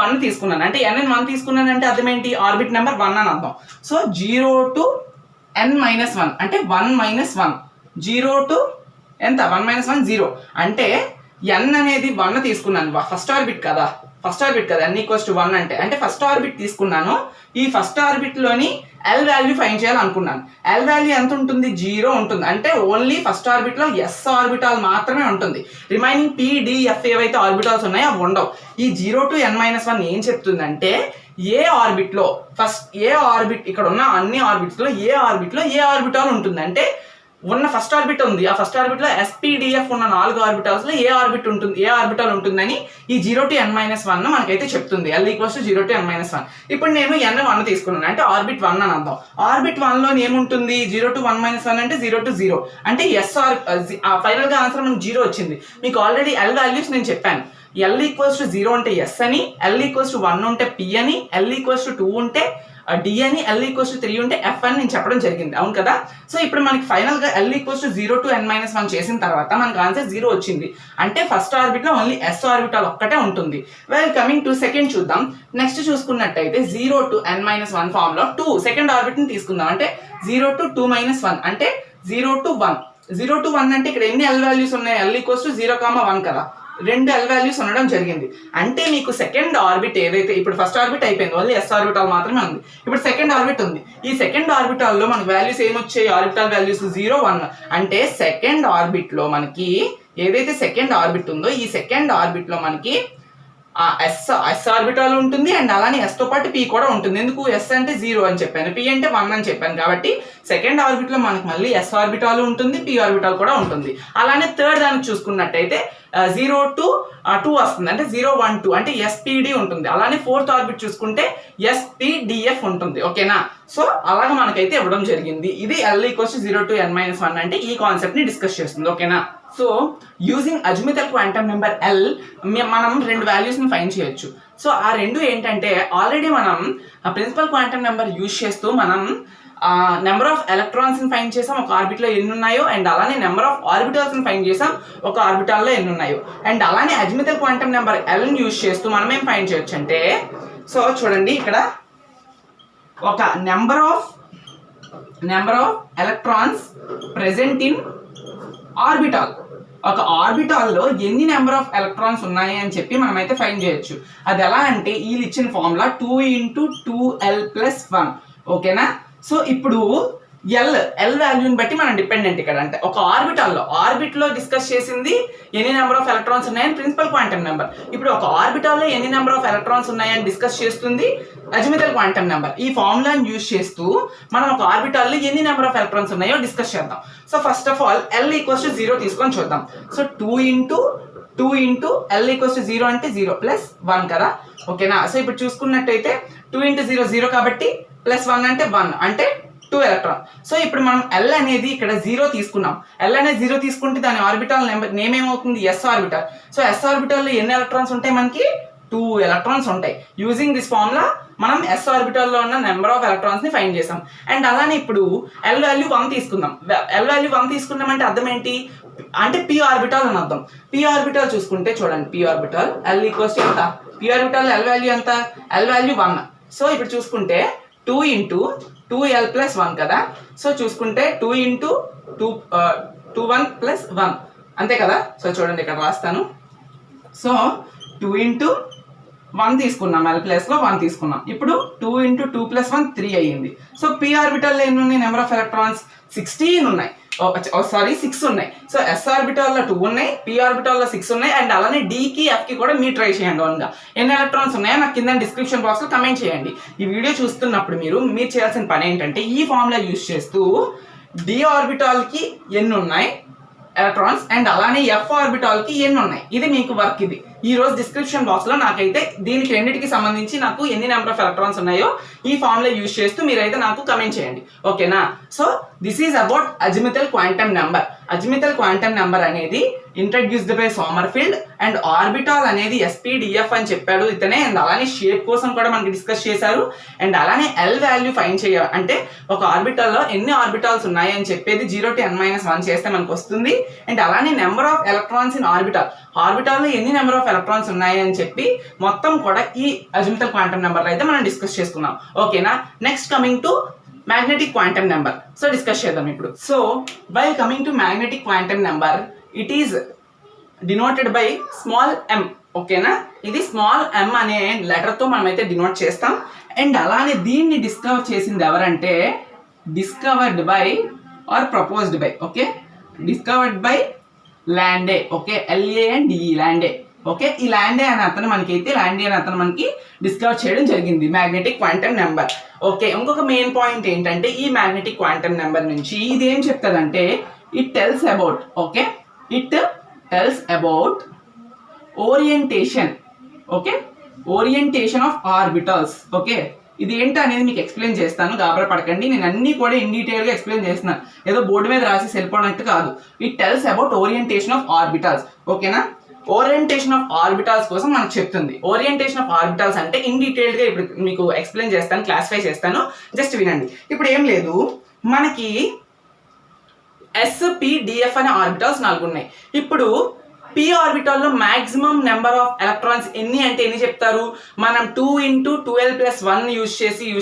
1 తీసుకున్నాను అంటే n ని 1 తీసుకున్నాను అంటే అర్థం ఏంటి, ఆర్బిట్ నెంబర్ 1 అని అర్థం. సో 0 to n-1 అంటే 1 - 1, 0 to ఎంత 1 - 1 0 అంటే n అనేది 1 తీసుకున్నాను, ఫస్ట్ ఆర్బిట్ కదా, n ఈక్వల్స్ టు 1 అంటే ఫస్ట్ ఆర్బిట్ తీసుకున్నాను. ఈ ఫస్ట్ ఆర్బిట్ లోని ఎల్ వాల్యూ ఫైండ్ చేయాలనుకున్నాను. ఎల్ వాల్యూ ఎంత ఉంటుంది, 0 ఉంటుంది. అంటే ఓన్లీ ఫస్ట్ ఆర్బిట్ లో ఎస్ ఆర్బిటాల్ మాత్రమే ఉంటుంది, రిమైనింగ్ PDF ఏవైతే ఆర్బిటాల్స్ ఉన్నాయో అవి ఉండవు. ఈ 0 to n-1 ఏం చెప్తుందంటే ఏ ఆర్బిట్ లో ఇక్కడ ఉన్న అన్ని ఆర్బిట్స్ లో ఏ ఆర్బిటాల్ ఉంటుంది అంటే ఉన్న ఫస్ట్ ఆర్బిట్ ఉంది, ఆ ఫస్ట్ ఆర్బిట్ లో SPDF ఉన్న 4 ఆర్బిటాల్స్ లో ఏ ఆర్బిటాల్ ఉంటుందని ఈ 0 to n-1 మనకైతే చెప్తుంది. L equals to 0 to n-1. ఇప్పుడు నేను n1 తీసుకున్నాను అంటే ఆర్బిట్ 1 అని అర్థం. ఆర్బిట్ 1 లో ఏముంటుంది, 0 to 1 - 1 అంటే 0 to 0 అంటే ఫైనల్ గా ఆన్సర్ మనకు 0 వచ్చింది. మీకు ఆల్రెడీ L వాల్యూస్ నేను చెప్పాను. L ఈక్వల్స్ టు 0 ఉంటే S అని, L ఈక్వల్స్ టు 1 ఉంటే P అని, L ఈక్వల్స్ టు 2 ఉంటే D అని, L ఈక్వల్స్ టు 3 ఉంటే F అని నేను చెప్పడం జరిగింది, అవును కదా. సో ఇప్పుడు మనకి ఫైనల్ గా L equals to 0 to n-1 చేసిన తర్వాత మనకు ఆన్సర్ 0 వచ్చింది. అంటే ఫస్ట్ ఆర్బిట్ లో ఓన్లీ S ఆర్బిటాల్ ఒక్కటే ఉంటుంది. వెల్, కమింగ్ టు సెకండ్ చూద్దాం. నెక్స్ట్ చూసుకున్నట్టయితే 0 to n-1 ఫామ్ లో సెకండ్ ఆర్బిట్ ని తీసుకుందాం. అంటే 0 to 2 - 1 అంటే 0 to 1 అంటే ఇక్కడ ఎన్ని L వాల్యూస్ ఉన్నాయి, L ఈక్వల్స్ టు 0, 1 కదా, 2 L వాల్యూస్ ఉండడం జరిగింది. అంటే మీకు సెకండ్ ఆర్బిట్ ఏదైతే, ఇప్పుడు ఫస్ట్ ఆర్బిట్ అయిపోయింది, ఓన్లీ S ఆర్బిటాల్ మాత్రమే ఉంది. ఇప్పుడు సెకండ్ ఆర్బిట్ ఉంది. ఈ సెకండ్ ఆర్బిటాల్ లో మనకి వాల్యూస్ ఏమొచ్చాయి, ఆర్బిటాల్ వాల్యూస్ 0, 1. అంటే సెకండ్ ఆర్బిట్ లో మనకి ఏదైతే సెకండ్ ఆర్బిట్ ఉందో ఈ సెకండ్ ఆర్బిట్ లో మనకి ఎస్ ఆర్బిటాల్ ఉంటుంది. అండ్ అలానే S తో పాటు P కూడా ఉంటుంది. ఎందుకు, S అంటే 0 అని చెప్పాను, P అంటే 1 అని చెప్పాను. కాబట్టి సెకండ్ ఆర్బిట్ లో మనకి మళ్ళీ S ఆర్బిటాల్ ఉంటుంది, P ఆర్బిటాల్ కూడా ఉంటుంది. అలానే థర్డ్ దానికి చూసుకున్నట్టయితే 0 to 2 వస్తుంది, అంటే 0 1 2 అంటే SPD ఉంటుంది. అలానే 4th ఆర్బిట్ చూసుకుంటే SPDF ఉంటుంది. ఓకేనా, సో అలాగ మనకైతే ఇవ్వడం జరిగింది. ఇది L = 0 to n-1 అంటే ఈ కాన్సెప్ట్ ని డిస్కస్ చేస్తుంది. ఓకేనా, so using azimuthal quantum number L మనం 2 వాల్యూస్ ని ఫైండ్ చేయొచ్చు. సో ఆ రెండు ఏంటంటే ఆల్రెడీ మనం ప్రిన్సిపల్ క్వాంటమ్ నెంబర్ యూజ్ చేస్తూ మనం నెంబర్ ఆఫ్ ఎలక్ట్రాన్స్ ని ఫైండ్ చేసాం ఒక ఆర్బిట్లో ఎన్ని ఉన్నాయో, అండ్ అలానే నెంబర్ ఆఫ్ ఆర్బిటల్స్ ని ఫైండ్ చేసాం ఒక ఆర్బిటాల్లో ఎన్ని ఉన్నాయో. అండ్ అలానే అజ్మితల్ క్వాంటమ్ నెంబర్ L ని యూజ్ చేస్తూ మనం ఏం ఫైండ్ చేయొచ్చు అంటే, సో చూడండి ఇక్కడ ఒక number of electrons present in orbital, ఒక ఆర్బిటాల్లో ఎన్ని నెంబర్ ఆఫ్ ఎలక్ట్రాన్స్ ఉన్నాయి అని చెప్పి మనమైతే ఫైండ్ చేయొచ్చు. అది ఎలా అంటే వీళ్ళు ఇచ్చిన ఫార్ములా 2 × 2L + 1. ఓకేనా, సో ఇప్పుడు ఎల్ వాల్యూని బట్టి మనం డిపెండెంట్ ఇక్కడ. అంటే ఒక ఆర్బిట్లో డిస్కస్ చేసింది ఎన్ని నెంబర్ ఆఫ్ ఎలక్ట్రాన్స్ ఉన్నాయని ప్రిన్సిపల్ క్వాంటమ్ నెంబర్. ఇప్పుడు ఒక ఆర్బిటాల్లో ఎన్ని నెంబర్ ఆఫ్ ఎలక్ట్రాన్స్ ఉన్నాయని డిస్కస్ చేస్తుంది అజ్మితల్ క్వాంటమ్ నెంబర్. ఈ ఫార్ములాని యూజ్ చేస్తూ మనం ఒక ఆర్బిటాల్లో ఎన్ని నెంబర్ ఆఫ్ ఎలక్ట్రాన్స్ ఉన్నాయో డిస్కస్ చేద్దాం. So first of all L = 0 తీసుకొని చూద్దాం. సో 2 × L = 0 అంటే 0 + 1 కదా. ఓకేనా, సో ఇప్పుడు చూసుకున్నట్టయితే 2 × 0 0 కాబట్టి +1 అంటే 1 అంటే 2 ఎలక్ట్రాన్. సో ఇప్పుడు మనం L అనేది ఇక్కడ 0 తీసుకున్నాం. L అనేది 0 తీసుకుంటే దాని ఆర్బిటాల్ నేమ్ ఏమవుతుంది, S ఆర్బిటాల్. సో S ఆర్బిటాల్లో ఎన్ని ఎలక్ట్రాన్స్ ఉంటాయి, మనకి 2 ఎలక్ట్రాన్స్ ఉంటాయి. యూజింగ్ దిస్ ఫార్ములా మనం S ఆర్బిటాల్లో ఉన్న నెంబర్ ఆఫ్ ఎలక్ట్రాన్స్ ని ఫైండ్ చేసాం. అండ్ అలానే ఇప్పుడు L వాల్యూ 1 తీసుకుందాం. L వాల్యూ 1 తీసుకున్నామంటే అర్థం ఏంటి అంటే P ఆర్బిటాల్ అని అర్థం. P ఆర్బిటాల్ చూసుకుంటే చూడండి, P ఆర్బిటాల్ L = ఎంత, P ఆర్బిటాల్ L వాల్యూ ఎంత, L వాల్యూ 1. సో ఇప్పుడు చూసుకుంటే 2 × 2L + 1 కదా. సో చూసుకుంటే 2 × 2 1 + 1 అంతే కదా. సో చూడండి ఇక్కడ రాస్తాను. సో 2 × 1 తీసుకున్నాం, L ప్లేస్లో 1 తీసుకున్నాం. ఇప్పుడు 2 × 2 + 1 3 అయ్యింది. సో P ఆర్బిటాల్లో ఎన్ని ఉన్నాయి, నెంబర్ ఆఫ్ ఎలక్ట్రాన్స్ 16 ఉన్నాయి. 6 ఉన్నాయి. సో S ఆర్బిటాల్లో 2 ఉన్నాయి, P ఆర్బిటాల్లో 6 ఉన్నాయి. అండ్ అలానే Dకి Fకి కూడా మీరు ట్రై చేయండి ఓన్గా. ఎన్ని ఎలక్ట్రాన్స్ ఉన్నాయో నాకు కింద డిస్క్రిప్షన్ బాక్స్లో కమెంట్ చేయండి. ఈ వీడియో చూస్తున్నప్పుడు మీరు చేయాల్సిన పని ఏంటంటే ఈ ఫార్ములా యూజ్ చేస్తూ D ఆర్బిటాల్కి ఎన్ని ఉన్నాయి ఎలక్ట్రాన్స్, అండ్ అలానే F ఆర్బిటాల్కి ఎన్ని ఉన్నాయి, ఇది మీకు వర్క్. ఇది ఈ రోజు డిస్క్రిప్షన్ బాక్స్లో నాకైతే దీనికి రెండింటికి సంబంధించి నాకు ఎన్ని నెంబర్ ఆఫ్ ఎలక్ట్రాన్స్ ఉన్నాయో ఈ ఫార్ములా యూజ్ చేస్తూ మీరైతే నాకు కమెంట్ చేయండి. ఓకేనా, so this is about azimuthal quantum number. Azimuthal quantum number అనేది introduced by Sommerfeld, and orbital అనేది SPDF అని చెప్పాడు ఇతనే. అండ్ అలానే షేప్ కోసం కూడా మనకి డిస్కస్ చేశారు. అండ్ అలానే L వాల్యూ ఫైండ్ చేయాలి అంటే ఒక ఆర్బిటాల్లో ఎన్ని ఆర్బిటాల్స్ ఉన్నాయి అని చెప్పేది 0 to n-1 చేస్తే మనకు వస్తుంది. అండ్ అలానే నెంబర్ ఆఫ్ ఎలక్ట్రాన్స్ ఇన్ ఆర్బిటాల్లో ఎన్ని నెంబర్ ఆఫ్ ఎలక్ట్రాన్స్ ఉన్నాయి అని చెప్పి మొత్తం కూడా ఈ అజ్మితల్ క్వాంటమ్ నెంబర్ అయితే మనం డిస్కస్ చేసుకున్నాం. ఓకేనా, next coming to magnetic quantum number. So discuss చేద్దాం ఇప్పుడు. So while coming to magnetic quantum number, it is denoted by small m. ఓకేనా, ఇది స్మాల్ m అనే లెటర్తో మనమైతే డినోట్ చేస్తాం. అండ్ అలానే దీన్ని డిస్కవర్ చేసింది ఎవరంటే discovered by or proposed by, okay, discovered by Lande. Okay, LANDE Lande. Okay, ఈ ల్యాండే అనే అతను మనకి డిస్కవర్ చేయడం జరిగింది మ్యాగ్నెటిక్ క్వాంటమ్ నెంబర్. ఓకే, ఇంకొక మెయిన్ పాయింట్ ఏంటంటే ఈ మ్యాగ్నెటిక్ క్వాంటమ్ నెంబర్ నుంచి ఇది ఏం చెప్తుందంటే it tells about orientation. Okay, orientation of orbitals. Okay, ఇది ఏంటి అనేది మీకు ఎక్స్ప్లెయిన్ చేస్తాను, గాబరా పడకండి. నేను అన్ని కూడా ఇన్ డీటెయిల్గా ఎక్స్ప్లెయిన్ చేస్తున్నాను, ఏదో బోర్డు మీద రాసి వెళ్ళిపోవడానికి కాదు. It tells about orientation of orbitals. ఓకేనా, ఓరియంటేషన్ ఆఫ్ ఆర్బిటల్స్ కోసం మనకు చెప్తుంది. ఓరియంటేషన్ ఆఫ్ ఆర్బిటల్స్ అంటే ఇన్ డీటెయిల్గా ఇప్పుడు మీకు ఎక్స్ప్లెయిన్ చేస్తాను, క్లాసిఫై చేస్తాను, జస్ట్ వినండి. ఇప్పుడు ఏం లేదు, మనకి SPDF అనే ఆర్బిటల్స్ 4 ఉన్నాయి. ఇప్పుడు P ఆర్బిటాల్లో మాక్సిమం నెంబర్ ఆఫ్ ఎలక్ట్రాన్స్ ఎన్ని అంటే ఎన్ని చెప్తారు, మనం 2 × 2L + 1 యూజ్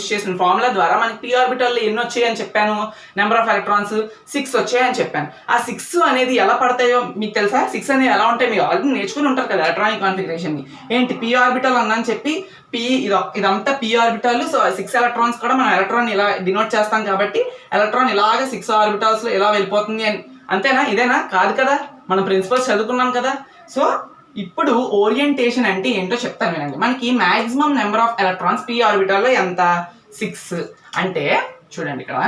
చేసిన ఫార్ములా ద్వారా మనకి P ఆర్బిటాల్లో ఎన్ని వచ్చాయని చెప్పాను, నెంబర్ ఆఫ్ ఎలక్ట్రాన్స్ 6 వచ్చాయని చెప్పాను. ఆ 6 అనేది ఎలా పడతాయో మీకు తెలుసా, 6 అనేది ఎలా ఉంటాయి మీరు ఆల్రెడీ నేర్చుకుని ఉంటారు కదా ఎలక్ట్రానిక్ కాన్ఫిగరేషన్ని. ఏంటి P ఆర్బిటాల్ అన్నాను చెప్పి ఇదంతా P ఆర్బిటాల్. సో 6 ఎలక్ట్రాన్స్ కూడా మనం ఎలక్ట్రాన్ ఇలా డినోట్ చేస్తాం కాబట్టి ఎలక్ట్రాన్ ఇలాగ 6 ఆర్బిటాల్స్లో ఇలా వెళ్ళిపోతుంది అని. అంతేనా, ఇదేనా, కాదు కదా, మనం ప్రిన్సిపల్స్ చదువుకున్నాం కదా. సో ఇప్పుడు ఓరియంటేషన్ అంటే ఏంటో చెప్తాను వినండి. మనకి maximum number of electrons P ఆర్బిటాల్లో ఎంత, 6. అంటే చూడండి ఇక్కడ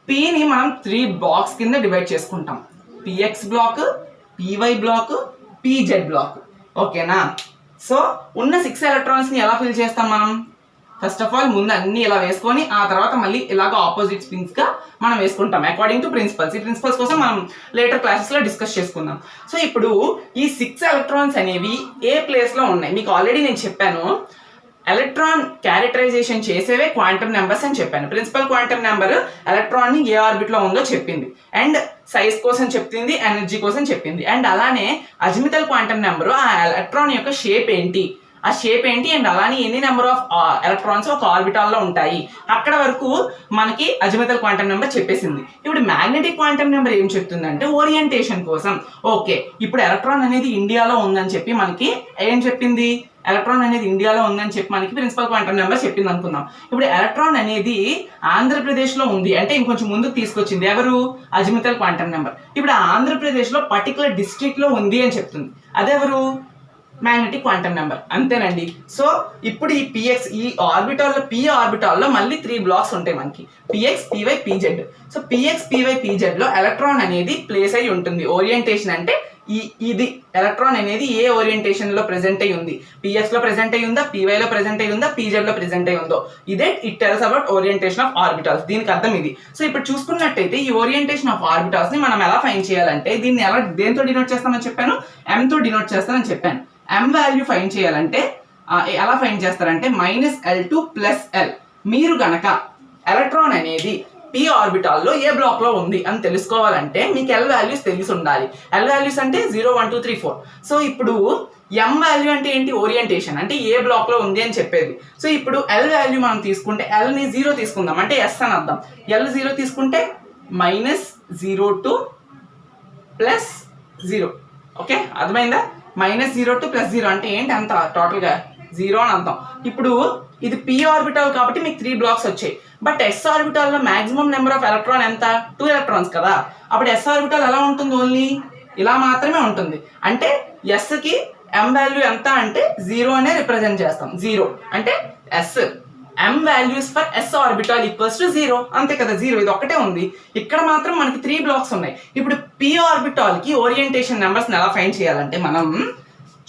Pని మనం 3 బాక్స్ కింద డివైడ్ చేసుకుంటాం. P x block, p y block, p z block. ఓకేనా? సో ఉన్న 6 ఎలక్ట్రాన్స్ని ఎలా ఫిల్ చేస్తాం మనం? ఫస్ట్ ఆఫ్ ఆల్ ముందు అన్ని ఇలా వేసుకొని ఆ తర్వాత మళ్ళీ ఇలాగ ఆపోజిట్ స్పిన్స్గా మనం వేసుకుంటాం అకార్డింగ్ టు ప్రిన్సిపల్స్. ఈ ప్రిన్సిపల్స్ కోసం మనం లేటర్ క్లాసెస్లో డిస్కస్ చేసుకుందాం. సో ఇప్పుడు ఈ 6 ఎలక్ట్రాన్స్ అనేవి ఏ ప్లేస్లో ఉన్నాయి మీకు ఆల్రెడీ నేను చెప్పాను. ఎలక్ట్రాన్ క్యారెక్టరైజేషన్ చేసేవే క్వాంటమ్ నెంబర్స్ అని చెప్పాను. ప్రిన్సిపల్ క్వాంటమ్ నెంబర్ ఎలక్ట్రాన్ని ఏ ఆర్బిట్లో ఉందో చెప్పింది, అండ్ సైజ్ కోసం చెప్పింది, ఎనర్జీ కోసం చెప్పింది. అండ్ అలానే అజిమితల్ క్వాంటమ్ నెంబర్ ఆ ఎలక్ట్రాన్ యొక్క షేప్ ఏంటి, అండ్ అలానే ఎన్ని నెంబర్ ఆఫ్ ఎలక్ట్రాన్స్ ఒక ఆర్బిటాల్లో ఉంటాయి, అక్కడ వరకు మనకి అజిమితల్ క్వాంటమ్ నెంబర్ చెప్పేసింది. ఇప్పుడు మ్యాగ్నెటిక్ క్వాంటమ్ నెంబర్ ఏం చెప్తుందంటే ఓరియంటేషన్ కోసం. ఓకే, ఇప్పుడు ఎలక్ట్రాన్ అనేది ఇండియాలో ఉందని చెప్పి మనకి ఏం చెప్పింది, ఎలక్ట్రాన్ అనేది ఇండియాలో ఉందని చెప్పి మనకి ప్రిన్సిపల్ క్వాంటమ్ నెంబర్ చెప్పింది అనుకుందాం. ఇప్పుడు ఎలక్ట్రాన్ అనేది ఆంధ్రప్రదేశ్లో ఉంది అంటే ఇంకొంచెం ముందుకు తీసుకొచ్చింది ఎవరు, అజిమితల్ క్వాంటమ్ నెంబర్. ఇప్పుడు ఆంధ్రప్రదేశ్లో పర్టికులర్ డిస్ట్రిక్ట్లో ఉంది అని చెప్తుంది, అదెవరు, మ్యాగ్నెటిక్ క్వాంటమ్ నెంబర్. అంతేనండి. సో ఇప్పుడు ఈ పిఎక్స్ ఈ ఆర్బిటాల్లో పి ఆర్బిటాల్లో మళ్ళీ 3 బ్లాక్స్ ఉంటాయి మనకి, px, py, pz. So px, py, పిజెడ్లో ఎలక్ట్రాన్ అనేది ప్లేస్ అయి ఉంటుంది. ఓరియంటేషన్ అంటే ఇది ఎలక్ట్రాన్ అనేది ఏ ఓరియంటేషన్ లో ప్రెజెంట్ అయి ఉంది, పిఎస్ లో ప్రెజెంట్ అయి ఉందా, పివై లో ప్రెజెంట్ అయి ఉందా, పిజెడ్ లో ప్రెజెంట్ అయి ఉందో, ఇదే it tells about orientation of orbitals. దీనికి అర్థం ఇది. సో ఇప్పుడు చూసుకున్నట్టయితే ఈ ఓరియంటేషన్ ఆఫ్ ఆర్బిటాల్స్ ని మనం ఎలా ఫైండ్ చేయాలంటే దీన్ని ఎలా దేంతో డినోట్ చేస్తామని చెప్పాను, m తో డినోట్ చేస్తానని చెప్పాను. m వాల్యూ ఫైండ్ చేయాలంటే ఎలా ఫైండ్ చేస్తారంటే -L2 + L. మీరు గనక ఎలక్ట్రాన్ అనేది పి ఆర్బిటాల్లో ఏ బ్లాక్ లో ఉంది అని తెలుసుకోవాలంటే మీకు ఎల్ వాల్యూస్ తెలిసి ఉండాలి. ఎల్ వాల్యూస్ అంటే 0 1 2 3 4. సో ఇప్పుడు ఎం వాల్యూ అంటే ఏంటి, ఓరియంటేషన్ అంటే ఏ బ్లాక్ లో ఉంది అని చెప్పేది. సో ఇప్పుడు ఎల్ వాల్యూ మనం తీసుకుంటే ఎల్ ని 0 తీసుకుందాం అంటే ఎస్ అని అర్థం. ఎల్ 0 తీసుకుంటే -02 + 0. ఓకే, అర్థమైందా? -02 + 0 అంటే ఏంటి, అంత టోటల్గా 0 అని అర్థం. ఇప్పుడు ఇది పి ఆర్బిటాల్ కాబట్టి మీకు 3 బ్లాక్స్ వచ్చాయి. బట్ ఎస్ ఆర్బిటాల్లో మాక్సిమం నెంబర్ ఆఫ్ ఎలక్ట్రాన్ ఎంత, 2 ఎలక్ట్రాన్స్ కదా. అప్పుడు ఎస్ ఆర్బిటాల్ ఎలా ఉంటుంది, ఓన్లీ ఇలా మాత్రమే ఉంటుంది. అంటే ఎస్కి ఎం వాల్యూ ఎంత అంటే 0 అనే రిప్రజెంట్ చేస్తాం. 0 అంటే s m values for s orbital equals to 0, అంతే కదా. 0 ఇది ఒకటే ఉంది. ఇక్కడ మాత్రం మనకి 3 బ్లాక్స్ ఉన్నాయి. ఇప్పుడు పి ఆర్బిటాల్ కి ఓరియంటేషన్ నెంబర్స్ ఎలా ఫైండ్ చేయాలంటే మనం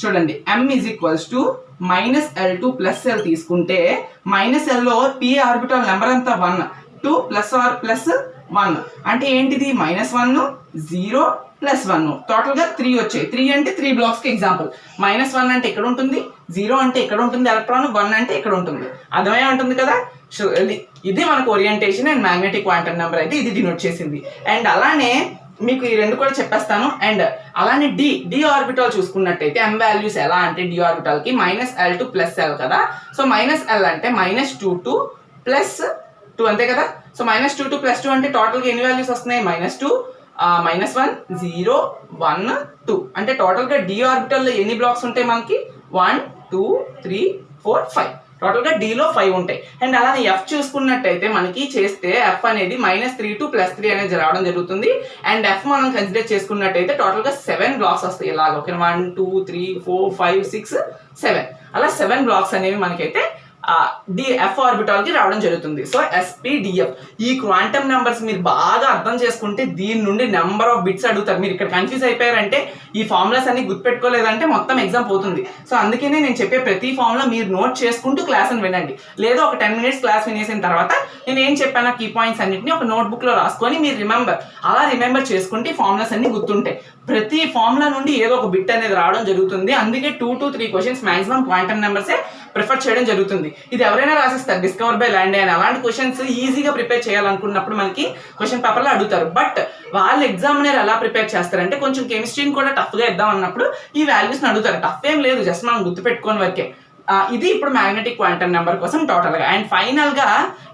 చూడండి, m -L2 + L తీసుకుంటే -L లో p ఆర్బిటాల్ నెంబర్ అంతా 1, 2 + 1 అంటే ఏంటిది, -1 0 +1 టోటల్గా 3 వచ్చాయి. 3 అంటే 3 బ్లాక్స్కి ఎగ్జాంపుల్. -1 అంటే ఇక్కడ ఉంటుంది, 0 అంటే ఇక్కడ ఉంటుంది ఎలక్ట్రాన్, 1 అంటే ఇక్కడ ఉంటుంది. అర్థమై ఉంటుంది కదా. సో ఇది మనకు orientation and magnetic quantum number అయితే ఇది డినోట్ చేసింది. అండ్ అలానే మీకు ఈ రెండు కూడా చెప్పేస్తాను. అండ్ అలానే డి ఆర్బిటాల్ చూసుకున్నట్టయితే m వాల్యూస్ ఎలా అంటే డి ఆర్బిటాల్ కి -L2 + L కదా. సో -L అంటే -22 + 2 అంతే కదా. సో -22 + 2 అంటే టోటల్గా ఎన్ని వాల్యూస్ వస్తున్నాయి, -2 -1 0 1 2 అంటే టోటల్గా డి ఆర్బిటాల్లో ఎన్ని బ్లాక్స్ ఉంటాయి మనకి, 1 2 3 4 5. టోటల్గా డీలో 5 ఉంటాయి. అండ్ అలానే ఎఫ్ చూసుకున్నట్టయితే మనకి చేస్తే ఎఫ్ అనేది -32 + 3 అనేది రావడం జరుగుతుంది. అండ్ ఎఫ్ మనం కన్సిడర్ చేసుకున్నట్టయితే టోటల్గా 7 బ్లాక్స్ వస్తాయి ఇలాగ. ఓకే, 1 2 3 4 5 6 7 అలా 7 బ్లాక్స్ అనేవి మనకైతే ఎఫ్ ఆర్బిటాల్ కి రావడం జరుగుతుంది. సో SPDF ఈ క్వాంటమ్ నెంబర్స్ మీరు బాగా అర్థం చేసుకుంటే దీని నుండి నెంబర్ ఆఫ్ బిట్స్ అడుగుతారు. మీరు ఇక్కడ కన్ఫ్యూజ్ అయిపోయారంటే ఈ ఫార్ములాస్ అన్ని గుర్తుపెట్టుకోలేదంటే మొత్తం ఎగ్జామ్ పోతుంది. సో అందుకనే నేను చెప్పే ప్రతి ఫార్ములా మీరు నోట్ చేసుకుంటూ క్లాస్ అని వినండి. లేదా ఒక 10 minutes క్లాస్ వినేసిన తర్వాత నేను ఏం చెప్పాను కీ పాయింట్స్ అన్నింటినీ ఒక నోట్బుక్ లో రాసుకొని మీరు రిమెంబర్ చేసుకుంటే ఈ ఫార్ములాస్ అన్ని గుర్తుంటాయి. ప్రతి ఫార్ములా నుండి ఏదో ఒక బిట్ అనేది రావడం జరుగుతుంది. అందుకే 2 to 3 క్వశ్చన్స్ మాక్సిమం క్వాంటమ్ నెంబర్సే ప్రిఫర్ చేయడం జరుగుతుంది. ఇది ఎవరైనా రాసిస్తారు, డిస్కవర్ బై ల్యాండ్ అని. అలాంటి క్వశ్చన్స్ ఈజీగా ప్రిపేర్ చేయాలనుకున్నప్పుడు మనకి క్వశ్చన్ పేపర్లో అడుగుతారు. బట్ వాళ్ళు ఎగ్జామినర్ ఎలా ప్రిపేర్ చేస్తారంటే కొంచెం కెమిస్ట్రీని కూడా టఫ్గా ఇద్దాం అన్నప్పుడు ఈ వాల్యూస్ని అడుగుతారు. టఫ్ ఏం లేదు, జస్ట్ మనం గుర్తుపెట్టుకోని వరకే. ఇది ఇప్పుడు మ్యాగ్నెటిక్ క్వాంటమ్ నెంబర్ కోసం టోటల్గా. అండ్ ఫైనల్గా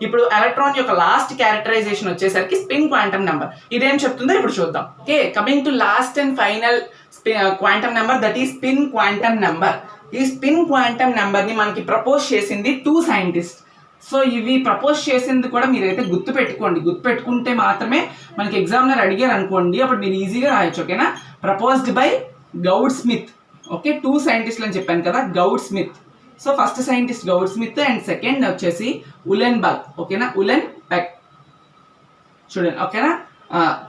ఇప్పుడు ఎలక్ట్రాన్ యొక్క లాస్ట్ క్యారెక్టరైజేషన్ వచ్చేసరికి స్పిన్ క్వాంటమ్ నెంబర్. ఇదేం చెప్తుందో ఇప్పుడు చూద్దాం. Okay, coming to last and final quantum number, that ఈ స్పిన్ క్వాంటమ్ నెంబర్. ఈ స్పిన్ క్వాంటమ్ నెంబర్ని మనకి ప్రపోజ్ చేసింది 2 scientists. సో ఇవి ప్రపోజ్ చేసింది కూడా మీరైతే గుర్తుపెట్టుకుంటే మాత్రమే మనకి ఎగ్జామినర్ అడిగారు అనుకోండి అప్పుడు మీరు ఈజీగా రాయొచ్చు. ఓకేనా, proposed by Goud Smith. Okay, 2 scientists అని చెప్పాను కదా, Goud Smith. So first scientist Goud Smith and second వచ్చేసి ఉలెన్బర్గ్. ఓకేనా, ఉలెన్బర్గ్ చూడండి. ఓకేనా,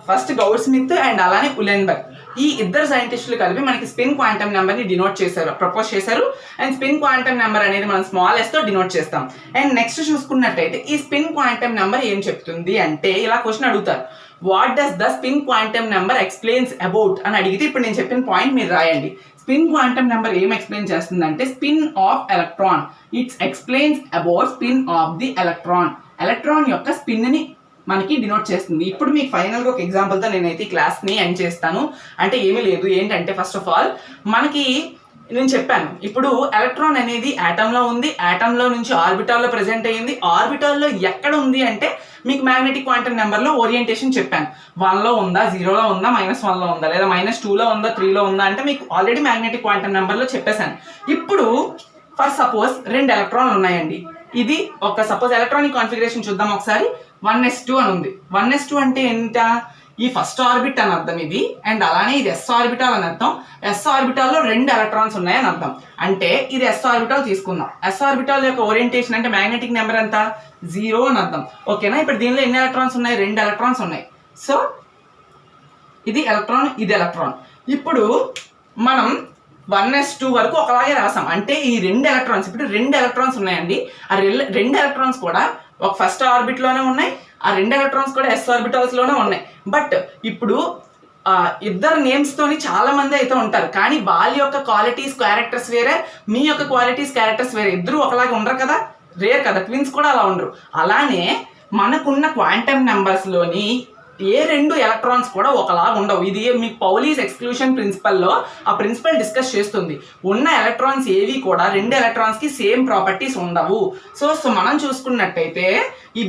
ఫస్ట్ గౌడ్ స్మిత్ అండ్ అలానే ఉలెన్బర్గ్, ఈ ఇద్దరు సైంటిస్టులు కలిపి మనకి స్పిన్ క్వాంటమ్ నెంబర్ ని డినోట్ చేశారు, ప్రపోజ్ చేశారు. అండ్ స్పిన్ క్వాంటమ్ నెంబర్ అనేది మనం స్మాల్ ఎస్ తో డినోట్ చేస్తాం. అండ్ నెక్స్ట్ చూసుకున్నట్టయితే ఈ స్పిన్ క్వాంటమ్ నెంబర్ ఏం చెప్తుంది అంటే, ఇలా క్వశ్చన్ అడుగుతారు, what does the spin quantum number explains about అని అడిగితే ఇప్పుడు నేను చెప్పిన పాయింట్ మీరు రాయండి. స్పిన్ క్వాంటమ్ నెంబర్ ఏం ఎక్స్ప్లెయిన్ చేస్తుందంటే spin off electron, it's explains about spin off the electron, electron యొక్క స్పిన్ ని మనకి డినోట్ చేస్తుంది. ఇప్పుడు మీకు ఫైనల్గా ఒక ఎగ్జాంపుల్తో నేనైతే క్లాస్ని ఎండ్ చేస్తాను. అంటే ఏమీ లేదు, ఏంటంటే ఫస్ట్ ఆఫ్ ఆల్ మనకి నేను చెప్పాను ఇప్పుడు ఎలక్ట్రాన్ అనేది ఆటంలో ఉంది, ఆటంలో నుంచి ఆర్బిటాల్లో ప్రెజెంట్ అయ్యింది, ఆర్బిటాల్లో ఎక్కడ ఉంది అంటే మీకు మ్యాగ్నెటిక్ క్వాంటమ్ నెంబర్లో ఓరియంటేషన్ చెప్పాను, 1లో ఉందా, 0లో ఉందా, -1లో ఉందా, లేదా -2లో ఉందా, 3లో ఉందా అంటే మీకు ఆల్రెడీ మ్యాగ్నెటిక్ క్వాంటమ్ నెంబర్లో చెప్పేశాను. ఇప్పుడు ఫర్ సపోజ్ 2 ఎలక్ట్రాన్లు ఉన్నాయండి, ఇది ఒక సపోజ్ ఎలక్ట్రానిక్ కాన్ఫిగరేషన్ చూద్దాం ఒకసారి. 1s2 అని ఉంది. 1s2 అంటే ఎంత, ఈ ఫస్ట్ ఆర్బిట్ అని అర్థం ఇది, అండ్ అలానే ఇది ఎస్ ఆర్బిటాల్ అని అర్థం. ఎస్ ఆర్బిటాల్లో 2 ఎలక్ట్రాన్స్ ఉన్నాయని అర్థం. అంటే ఇది ఎస్ ఆర్బిటాల్ తీసుకుందాం. ఎస్ ఆర్బిటాల్ యొక్క ఓరియంటేషన్ అంటే మ్యాగ్నెటిక్ నెంబర్ ఎంత, 0 అని అర్థం. ఓకేనా, ఇప్పుడు దీనిలో ఎన్ని ఎలక్ట్రాన్స్ ఉన్నాయి, 2 ఎలక్ట్రాన్స్ ఉన్నాయి. సో ఇది ఎలక్ట్రాన్, ఇది ఎలక్ట్రాన్. ఇప్పుడు మనం 1s2 వరకు ఒకలాగే రాసాం. అంటే ఈ 2 ఎలక్ట్రాన్స్, ఇప్పుడు 2 ఎలక్ట్రాన్స్ ఉన్నాయండి, ఆ 2 ఎలక్ట్రాన్స్ కూడా ఒక ఫస్ట్ ఆర్బిట్లోనే ఉన్నాయి, ఆ 2 ఎలక్ట్రాన్స్ కూడా ఎస్ ఆర్బిటాల్స్లోనే ఉన్నాయి. బట్ ఇప్పుడు ఇద్దరు నేమ్స్తోని చాలా మంది అయితే ఉంటారు, కానీ వాళ్ళ యొక్క క్వాలిటీస్ క్యారెక్టర్స్ వేరే, మీ యొక్క క్వాలిటీస్ క్యారెక్టర్స్ వేరే, ఇద్దరు ఒకలాగా ఉండరు కదా, రేర్ కదా, ట్విన్స్ కూడా అలా ఉండరు. అలానే మనకున్న క్వాంటమ్ నెంబర్స్లోని ఏ 2 ఎలక్ట్రాన్స్ కూడా ఒకలాగా ఉండవు. ఇది మీకు పౌలీస్ ఎక్స్క్లూషన్ ప్రిన్సిపల్లో ఆ ప్రిన్సిపల్ డిస్కస్ చేస్తుంది. ఉన్న ఎలక్ట్రాన్స్ ఏవి కూడా 2 ఎలక్ట్రాన్స్కి సేమ్ ప్రాపర్టీస్ ఉండవు. సో మనం చూసుకున్నట్టయితే ఈ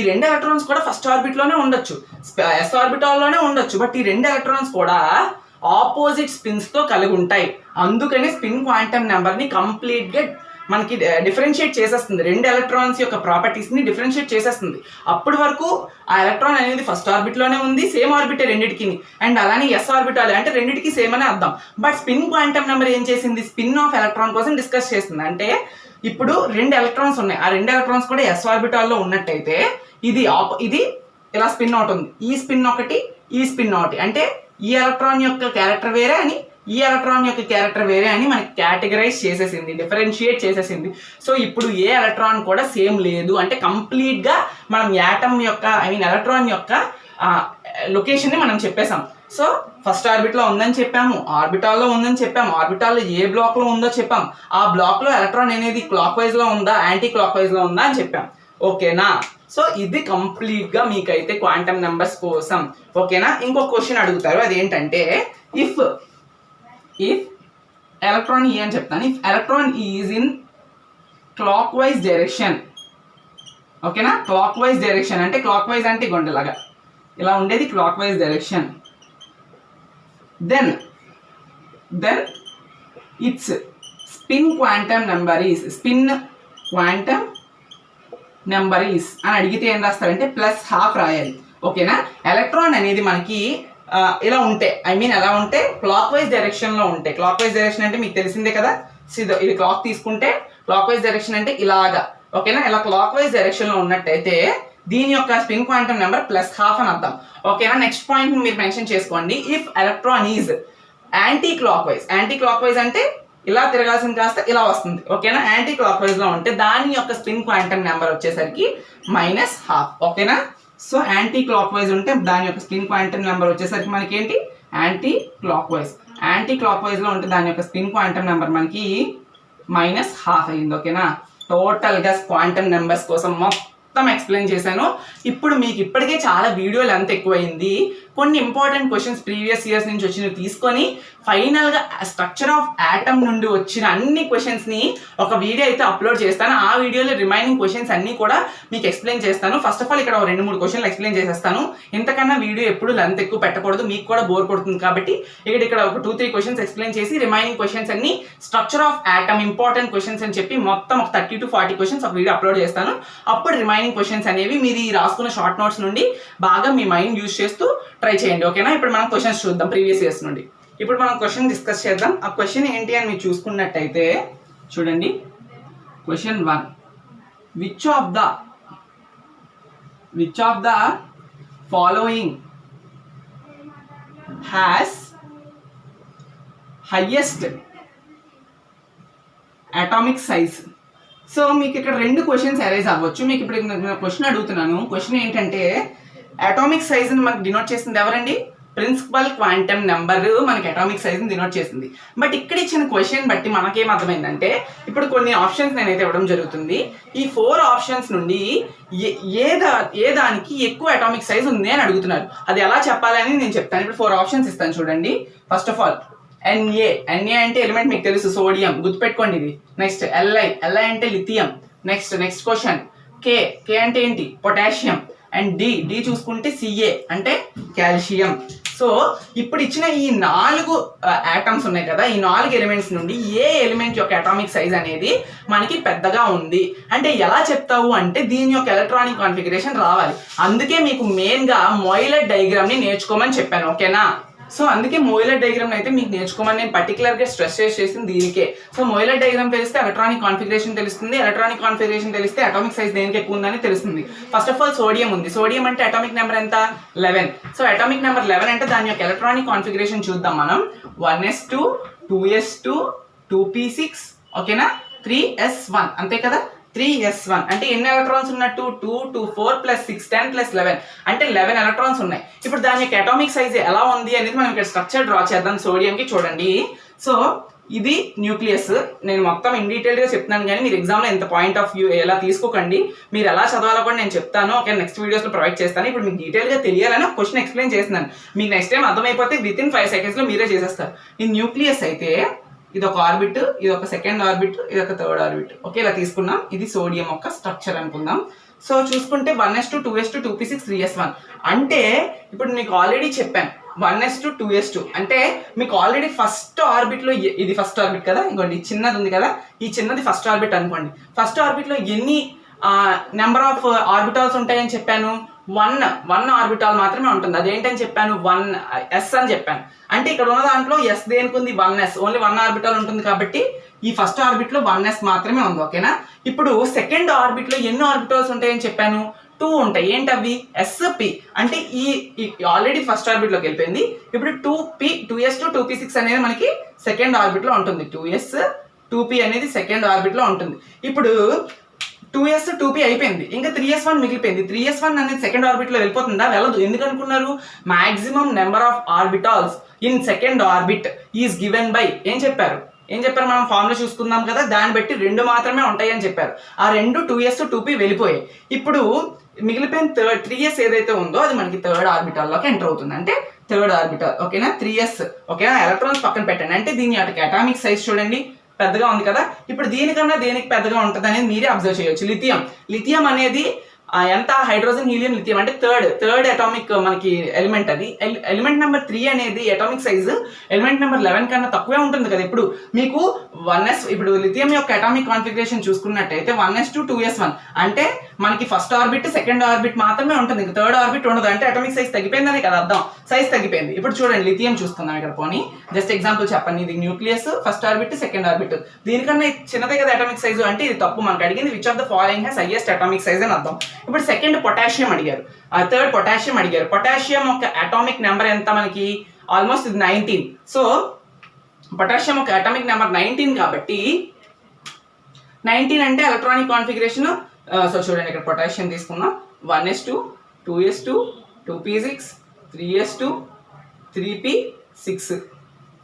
2 ఎలక్ట్రాన్స్ కూడా ఫస్ట్ ఆర్బిట్లోనే ఉండొచ్చు, ఎస్ ఆర్బిటాల్లోనే ఉండొచ్చు, బట్ ఈ 2 ఎలక్ట్రాన్స్ కూడా ఆపోజిట్ స్పిన్స్తో కలిగి ఉంటాయి. అందుకని స్పిన్ క్వాంటమ్ నెంబర్ని కంప్లీట్గా మనకి డిఫరెన్షియేట్ చేసేస్తుంది, 2 ఎలక్ట్రాన్స్ యొక్క ప్రాపర్టీస్ని డిఫరెన్షియేట్ చేసేస్తుంది. అప్పటి వరకు ఆ ఎలక్ట్రాన్ అనేది ఫస్ట్ ఆర్బిట్లోనే ఉంది, సేమ్ ఆర్బిట్ రెండింటికి, అండ్ అలానే ఎస్ ఆర్బిటాల్ అంటే రెండింటికి సేమ్ అని అర్థం. బట్ స్పిన్ క్వాంటమ్ నెంబర్ ఏం చేసింది, స్పిన్ ఆఫ్ ఎలక్ట్రాన్ కోసం డిస్కస్ చేస్తుంది. అంటే ఇప్పుడు 2 ఎలక్ట్రాన్స్ ఉన్నాయి, ఆ 2 ఎలక్ట్రాన్స్ కూడా ఎస్ ఆర్బిటాల్లో ఉన్నట్టయితే ఇది ఇలా స్పిన్ అవుట్ ఉంది, ఈ స్పిన్ ఒకటి, ఈ స్పిన్ ఒకటి, అంటే ఈ ఎలక్ట్రాన్ యొక్క క్యారెక్టర్ వేరే అని, ఈ ఎలక్ట్రాన్ యొక్క క్యారెక్టర్ వేరే అని మనకి కేటగరైజ్ చేసేసింది, డిఫరెన్షియేట్ చేసేసింది. సో ఇప్పుడు ఏ ఎలక్ట్రాన్ కూడా సేమ్ లేదు, అంటే కంప్లీట్గా మనం యాటమ్ యొక్క ఎలక్ట్రాన్ యొక్క లొకేషన్ని మనం చెప్పేసాం. సో ఫస్ట్ ఆర్బిట్లో ఉందని చెప్పాము, ఆర్బిటాల్లో ఉందని చెప్పాము, ఆర్బిటాల్లో ఏ బ్లాక్లో ఉందో చెప్పాం, ఆ బ్లాక్లో ఎలక్ట్రాన్ అనేది క్లాక్ వైజ్లో ఉందా, యాంటీ క్లాక్ వైజ్లో ఉందా అని చెప్పాం. ఓకేనా, సో ఇది కంప్లీట్గా మీకైతే క్వాంటమ్ నెంబర్స్ కోసం. ఓకేనా, ఇంకొక క్వశ్చన్ అడుగుతారు, అదేంటంటే ఇఫ్ ఎలక్ట్రాన్ ఈ అని చెప్తాను, if electron is in clockwise direction. ఓకేనా, క్లాక్ వైజ్ డైరెక్షన్ అంటే క్లాక్ వైజ్ అంటే గొండలాగా ఇలా ఉండేది clockwise direction, then its spin quantum number is అని అడిగితే ఏం రాస్తారంటే +½ రాయాలి. ఓకేనా, ఎలక్ట్రాన్ అనేది మనకి ఇలా ఉంటే ఎలా ఉంటే క్లాక్ వైజ్ డైరెక్షన్లో ఉంటే, క్లాక్ వైజ్ డైరెక్షన్ అంటే మీకు తెలిసిందే కదా, ఇది క్లాక్ తీసుకుంటే క్లాక్ వైజ్ డైరెక్షన్ అంటే ఇలాగా. ఓకేనా, ఇలా క్లాక్ వైజ్ డైరెక్షన్లో ఉన్నట్టయితే దీని యొక్క స్పిన్ క్వాంటమ్ నెంబర్ +½ అని అర్థం. ఓకేనా, నెక్స్ట్ పాయింట్ మీరు మెన్షన్ చేసుకోండి, if electron is anti clock wise అంటే ఇలా తిరగాల్సింది కాస్త ఇలా వస్తుంది. ఓకేనా, యాంటీ క్లాక్ వైజ్లో ఉంటే దాని యొక్క స్పిన్ క్వాంటమ్ నెంబర్ వచ్చేసరికి -½ ఓకేనా, సో యాంటీ క్లాక్ వైజ్ ఉంటే దాని యొక్క స్పిన్ క్వాంటమ్ నెంబర్ వచ్చేసరికి మనకి ఏంటి, యాంటీ క్లాక్ వైజ్లో ఉంటే దాని యొక్క స్పిన్ క్వాంటమ్ నెంబర్ మనకి -½ అయింది. ఓకేనా, టోటల్గా క్వాంటమ్ నెంబర్స్ కోసం మొత్తం ఎక్స్ప్లెయిన్ చేశాను. ఇప్పుడు మీకు ఇప్పటికే చాలా వీడియో లెంత్ ఎక్కువైంది, కొన్ని ఇంపార్టెంట్ క్వశ్చన్స్ ప్రీవియస్ ఇయర్స్ నుంచి వచ్చినవి తీసుకొని ఫైనల్గా స్ట్రక్చర్ ఆఫ్ యాటమ్ నుండి వచ్చిన అన్ని క్వశ్చన్స్ని ఒక వీడియో అయితే అప్లోడ్ చేస్తాను. ఆ వీడియోలో రిమైనింగ్ క్వశ్చన్స్ అన్నీ కూడా మీకు ఎక్స్ప్లెయిన్ చేస్తాను. ఫస్ట్ ఆఫ్ ఆల్ ఇక్కడ 2-3 క్వశ్చన్లు ఎక్స్ప్లెయిన్ చేసేస్తాను, ఇంతకన్నా వీడియో ఎప్పుడు లెంత్ ఎక్కువ పెట్టకూడదు, మీకు కూడా బోర్ కొడుతుంది కాబట్టి ఇక్కడ ఒక 2-3 క్వశ్చన్స్ ఎక్స్ప్లెయిన్ చేసి రిమైనింగ్ క్వశ్చన్స్ అన్ని structure of atom important questions అని చెప్పి మొత్తం ఒక 30 to 40 క్వశ్చన్స్ ఒక వీడియో అప్లోడ్ చేస్తాను. అప్పుడు రిమైనింగ్ క్వశ్చన్స్ అనేవి మీరు రాసుకున్న షార్ట్ నోట్స్ నుండి బాగా మీ మైండ్ యూజ్ చేస్తూ ట్రై చేయండి. ఓకేనా, ఇప్పుడు మనం క్వశ్చన్స్ చూద్దాం ప్రీవియస్ ఇయర్స్ నుండి. ఇప్పుడు మనం క్వశ్చన్ డిస్కస్ చేద్దాం. ఆ క్వశ్చన్ ఏంటి అని మీరు చూసుకున్నట్టయితే చూడండి, question 1, which of the following has highest atomic size. So మీకు ఇక్కడ రెండు క్వశ్చన్స్ అరైజ్ అవ్వచ్చు. మీకు ఇప్పుడు క్వశ్చన్ అడుగుతున్నాను. క్వశ్చన్ ఏంటంటే అటామిక్ సైజ్ని మనకు డినోట్ చేసింది ఎవరండి? ప్రిన్సిపల్ క్వాంటమ్ నెంబర్ మనకి అటామిక్ సైజ్ని డినోట్ చేసింది. బట్ ఇక్కడ ఇచ్చిన క్వశ్చన్ బట్టి మనకేం అర్థమైందంటే ఇప్పుడు కొన్ని ఆప్షన్స్ నేనైతే ఇవ్వడం జరుగుతుంది. ఈ 4 ఆప్షన్స్ నుండి ఏ దానికి ఎక్కువ అటామిక్ సైజ్ ఉంది అని అడుగుతున్నారు. అది ఎలా చెప్పాలి అని నేను చెప్తాను. ఇప్పుడు 4 ఆప్షన్స్ ఇస్తాను చూడండి. ఫస్ట్ ఆఫ్ ఆల్ Na అంటే ఎలిమెంట్ మీకు తెలుసు, సోడియం, గుర్తుపెట్టుకోండి ఇది. నెక్స్ట్ Li అంటే లిథియం. నెక్స్ట్ క్వశ్చన్ K అంటే ఏంటి? పొటాషియం. అండ్ D చూసుకుంటే Ca అంటే కాల్షియం. సో ఇప్పుడు ఇచ్చిన ఈ 4 ఆటమ్స్ ఉన్నాయి కదా, ఈ 4 ఎలిమెంట్స్ నుండి ఏ ఎలిమెంట్ యొక్క అటామిక్ సైజ్ అనేది మనకి పెద్దగా ఉంది అంటే ఎలా చెప్తావు అంటే దీని యొక్క ఎలక్ట్రానిక్ కాన్ఫిగరేషన్ రావాలి. అందుకే మీకు మెయిన్గా మోయిలర్ డయాగ్రామ్ని నేర్చుకోమని చెప్పాను, ఓకేనా? సో అందుకే మోయిలర్ డయాగ్రామ్ అయితే మీకు నేర్చుకోమని నేను పర్టికులర్గా స్ట్రెస్ చేసింది దీనికే. సో మోయిలర్ డయాగ్రామ్ తెలిస్తే ఎలక్ట్రానిక్ కాన్ఫిగరేషన్ తెలుస్తుంది, ఎలక్ట్రానిక్ కాన్ఫిగరేషన్ తెలిస్తే అటామిక్ సైజ్ దేనికి ఎక్కువ ఉందని తెలుస్తుంది. ఫస్ట్ ఆఫ్ ఆల్ సోడియం ఉంది. సోడియం అంటే అటామిక్ నెంబర్ ఎంత? 11. సో అటామిక్ నెంబర్ 11 అంటే దాని యొక్క ఎలక్ట్రానిక్ కాన్ఫిగరేషన్ చూద్దాం మనం. 1s2 2s2 2p6 ఓకేనా, 3s1 అంతే కదా. 3s1 అంటే ఎన్ని ఎలక్ట్రాన్స్ ఉన్నట్టు? 2 2 4 + 6 10 + 11 అంటే 11 ఎలక్ట్రాన్స్ ఉన్నాయి. ఇప్పుడు దాని యొక్క అటామిక్ సైజ్ ఎలా ఉంది అనేది మనం ఇక్కడ స్ట్రక్చర్ డ్రా చేద్దాం. సోడియంకి చూడండి. సో ఇది న్యూక్లియస్. నేను మొత్తం ఇన్ డీటెయిల్గా చెప్తున్నాను కానీ మీరు ఎగ్జామ్లో ఎంత పాయింట్ ఆఫ్ వ్యూ ఎలా తీసుకోకండి. మీరు ఎలా చదవాలో కూడా నేను చెప్తాను, ఓకే? నెక్స్ట్ వీడియోస్లో ప్రొవైడ్ చేస్తాను. ఇప్పుడు మీకు డీటెయిల్గా తెలియాలని క్వశ్చన్ ఎక్స్ప్లెయిన్ చేస్తున్నాను. మీకు నెక్స్ట్ టైం అర్థమైపోతే వితిన్ 5 సెకండ్స్లో మీరే చేసేస్తారు. ఈ న్యూక్లియస్ అయితే ఇది ఒక ఆర్బిట్, ఇది ఒక సెకండ్ ఆర్బిట్, ఇది ఒక థర్డ్ ఆర్బిట్, ఓకే? ఇలా తీసుకున్నాం. ఇది సోడియం యొక్క స్ట్రక్చర్ అనుకుందాం. సో చూసుకుంటే 1s2 2s2 2p6 3s1 అంటే ఇప్పుడు మీకు ఆల్రెడీ చెప్పాను 1s2 2s2 అంటే మీకు ఆల్రెడీ ఫస్ట్ ఆర్బిట్లో ఇది ఫస్ట్ ఆర్బిట్ కదా, ఇంకోటి చిన్నది ఉంది కదా, ఈ చిన్నది ఫస్ట్ ఆర్బిట్ అనుకోండి. ఫస్ట్ ఆర్బిట్లో ఎన్ని నెంబర్ ఆఫ్ ఆర్బిటాల్స్ ఉంటాయని చెప్పాను? 1 ఆర్బిటాల్ మాత్రమే ఉంటుంది. అదేంటని చెప్పాను? 1s అని చెప్పాను. అంటే ఇక్కడ ఉన్న దాంట్లో s దేనికి ఉంది? 1s. ఓన్లీ 1 ఆర్బిటాల్ ఉంటుంది కాబట్టి ఈ ఫస్ట్ ఆర్బిట్లో 1s మాత్రమే ఉంది, ఓకేనా? ఇప్పుడు సెకండ్ ఆర్బిట్లో ఎన్ని ఆర్బిటాల్స్ ఉంటాయని చెప్పాను? 2 ఉంటాయి. ఏంటవి? sp అంటే ఈ ఆల్రెడీ ఫస్ట్ ఆర్బిట్లోకి వెళ్ళిపోయింది. ఇప్పుడు 2s2 2p6 అనేది మనకి సెకండ్ ఆర్బిట్లో ఉంటుంది. 2s 2p అనేది సెకండ్ ఆర్బిట్లో ఉంటుంది. ఇప్పుడు 2s 2p అయిపోయింది, ఇంకా 3s1 మిగిలిపోయింది. 3s1 అనేది సెకండ్ ఆర్బిట్లో వెళ్ళిపోతుందా? వెళ్ళదు. ఎందుకు అనుకున్నారు? Maximum number of orbitals in second orbit is given by ఏం చెప్పారు మనం ఫార్ములా చూసుకుందాం కదా, దాన్ని బట్టి 2 మాత్రమే ఉంటాయి అని చెప్పారు. ఆ 2 2s 2p వెళ్ళిపోయాయి. ఇప్పుడు మిగిలిపోయిన 3s ఏదైతే ఉందో అది మనకి థర్డ్ ఆర్బిటాల్లోకి ఎంటర్ అవుతుంది. అంటే థర్డ్ ఆర్బిటాల్, ఓకేనా? 3s, ఓకేనా? ఎలక్ట్రాన్స్ పక్కన పెట్టండి. అంటే దీని యొక్క అటామిక్ సైజ్ చూడండి, పెద్దగా ఉంది కదా. ఇప్పుడు దీనికన్నా దేనికి పెద్దగా ఉంటుంది అనేది మీరే అబ్జర్వ్ చేయొచ్చు. లిథియం అనేది ఎంత? హైడ్రోజన్ హీలియం లిథియం అంటే థర్డ్ అటామిక్ మనకి ఎలిమెంట్. అది ఎలిమెంట్ నెంబర్ 3 అనేది అటామిక్ సైజ్ ఎలిమెంట్ నెంబర్ 11 కన్నా తక్కువే ఉంటుంది కదా. ఇప్పుడు మీకు 1s, ఇప్పుడు లిథియం యొక్క అటామిక్ కాన్ఫిగరేషన్ చూసుకున్నట్టయితే 1s2 2s1 అంటే మనకి ఫస్ట్ ఆర్బిట్ సెకండ్ ఆర్బిట్ మాత్రమే ఉంటుంది, ఇంకా థర్డ్ ఆర్బిట్ ఉండదు. అంటే అటామిక్ సైజ్ తగ్గిపోయిందని కదా అర్థం. సైజ్ తగ్గిపోయింది. ఇప్పుడు చూడండి లిథియం చూసుకుందాం ఇక్కడ. పోనీ జస్ట్ ఎగ్జాంపుల్ చెప్పండి. ఇది nucleus, first orbit second orbit, దీనికన్నా చిన్నదే కదా అటామిక్ సైజు. అంటే ఇది తప్పు. మనకు అడిగింది which of the following has highest atomic size అని అర్థం. ఇప్పుడు సెకండ్ పొటాషియం అడిగారు, థర్డ్ పొటాషియం అడిగారు. పొటాషియం యొక్క అటామిక్ నెంబర్ ఎంత మనకి? ఆల్మోస్ట్ ఇది 19. సో పొటాషియం యొక్క అటామిక్ నెంబర్ 19 కాబట్టి 19 అంటే ఎలక్ట్రానిక్ కాన్ఫిగరేషన్. సో చూడండి ఇక్కడ పొటాషియం తీసుకున్నాం. 1s2 2s2 2p6 3s2 3p6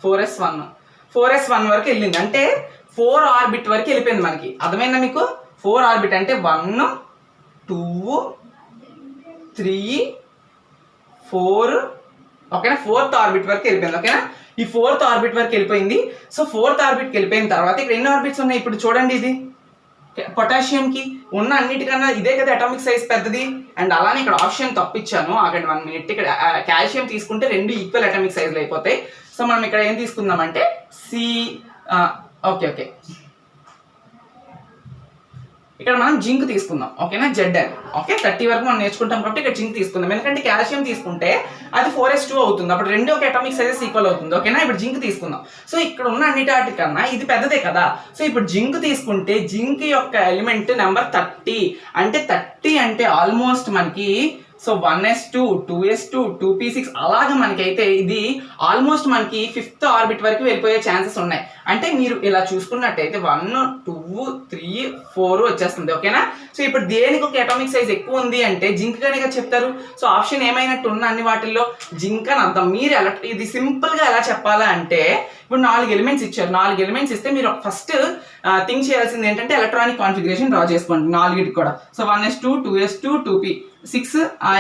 4s1 వరకు వెళ్ళింది. అంటే 4 ఆర్బిట్ వరకు వెళ్ళిపోయింది మనకి. అర్థమైందా మీకు? 4 ఆర్బిట్ అంటే 1 2 3 4, ఓకేనా? 4th ఆర్బిట్ వరకు వెళ్ళిపోయింది, ఓకేనా? ఈ 4th ఆర్బిట్ వరకు వెళ్ళిపోయింది. సో 4th ఆర్బిట్కి వెళ్ళిపోయిన తర్వాత ఇక్కడ ఎన్ని ఆర్బిట్స్ ఉన్నాయి? ఇప్పుడు చూడండి, ఇది పొటాషియంకి ఉన్న అన్నిటికన్నా ఇదే కదా అటామిక్ సైజ్ పెద్దది. అండ్ అలానే ఇక్కడ ఆప్షన్ తప్పించాను, ఆగండి 1 మినిట్. ఇక్కడ కాల్షియం తీసుకుంటే 2 ఈక్వల్ అటామిక్ సైజ్లు అయిపోతాయి. సో మనం ఇక్కడ ఏం తీసుకుందామంటే ఓకే ఇక్కడ మనం జింక్ తీసుకుందాం, ఓకేనా? Zn, okay? 30 వరకు మనం నేర్చుకుంటాం కాబట్టి ఇక్కడ జింక్ తీసుకుందాం. ఎందుకంటే కాల్షియం తీసుకుంటే అది 4s2 అవుతుంది. అప్పుడు 2 ఒక అటామిక్ సైజెస్ ఈక్వల్ అవుతుంది, ఓకేనా? ఇప్పుడు జింక్ తీసుకుందాం. సో ఇక్కడ ఉన్న అన్నిటికన్నా ఇది పెద్దదే కదా. సో ఇప్పుడు జింక్ తీసుకుంటే జింక్ యొక్క ఎలిమెంట్ నెంబర్ 30 అంటే 30 అంటే ఆల్మోస్ట్ మనకి సో 1s2 2s2 2p6 అలాగా మనకైతే ఇది ఆల్మోస్ట్ మనకి 5th ఆర్బిట్ వరకు వెళ్ళిపోయే ఛాన్సెస్ ఉన్నాయి. అంటే మీరు ఇలా చూసుకున్నట్టయితే 1 2 3 4 వచ్చేస్తుంది. ఓకేనా? సో ఇప్పుడు దేనికి ఒక అటామిక్ సైజ్ ఎక్కువ ఉంది అంటే జింక్ కనుక చెప్తారు. సో ఆప్షన్ ఏమైనట్టు ఉన్న అన్ని వాటిల్లో జింక్ అని అర్థం. మీరు ఎలా ఇది సింపుల్ గా ఎలా చెప్పాలా అంటే ఇప్పుడు 4 ఎలిమెంట్స్ ఇచ్చారు. 4 ఎలిమెంట్స్ ఇస్తే మీరు ఫస్ట్ థింక్ చేయాల్సింది ఏంటంటే ఎలక్ట్రానిక్ కాన్ఫిగరేషన్ డ్రా చేసుకోండి 4కి కూడా. సో 1s2 2s2 2p6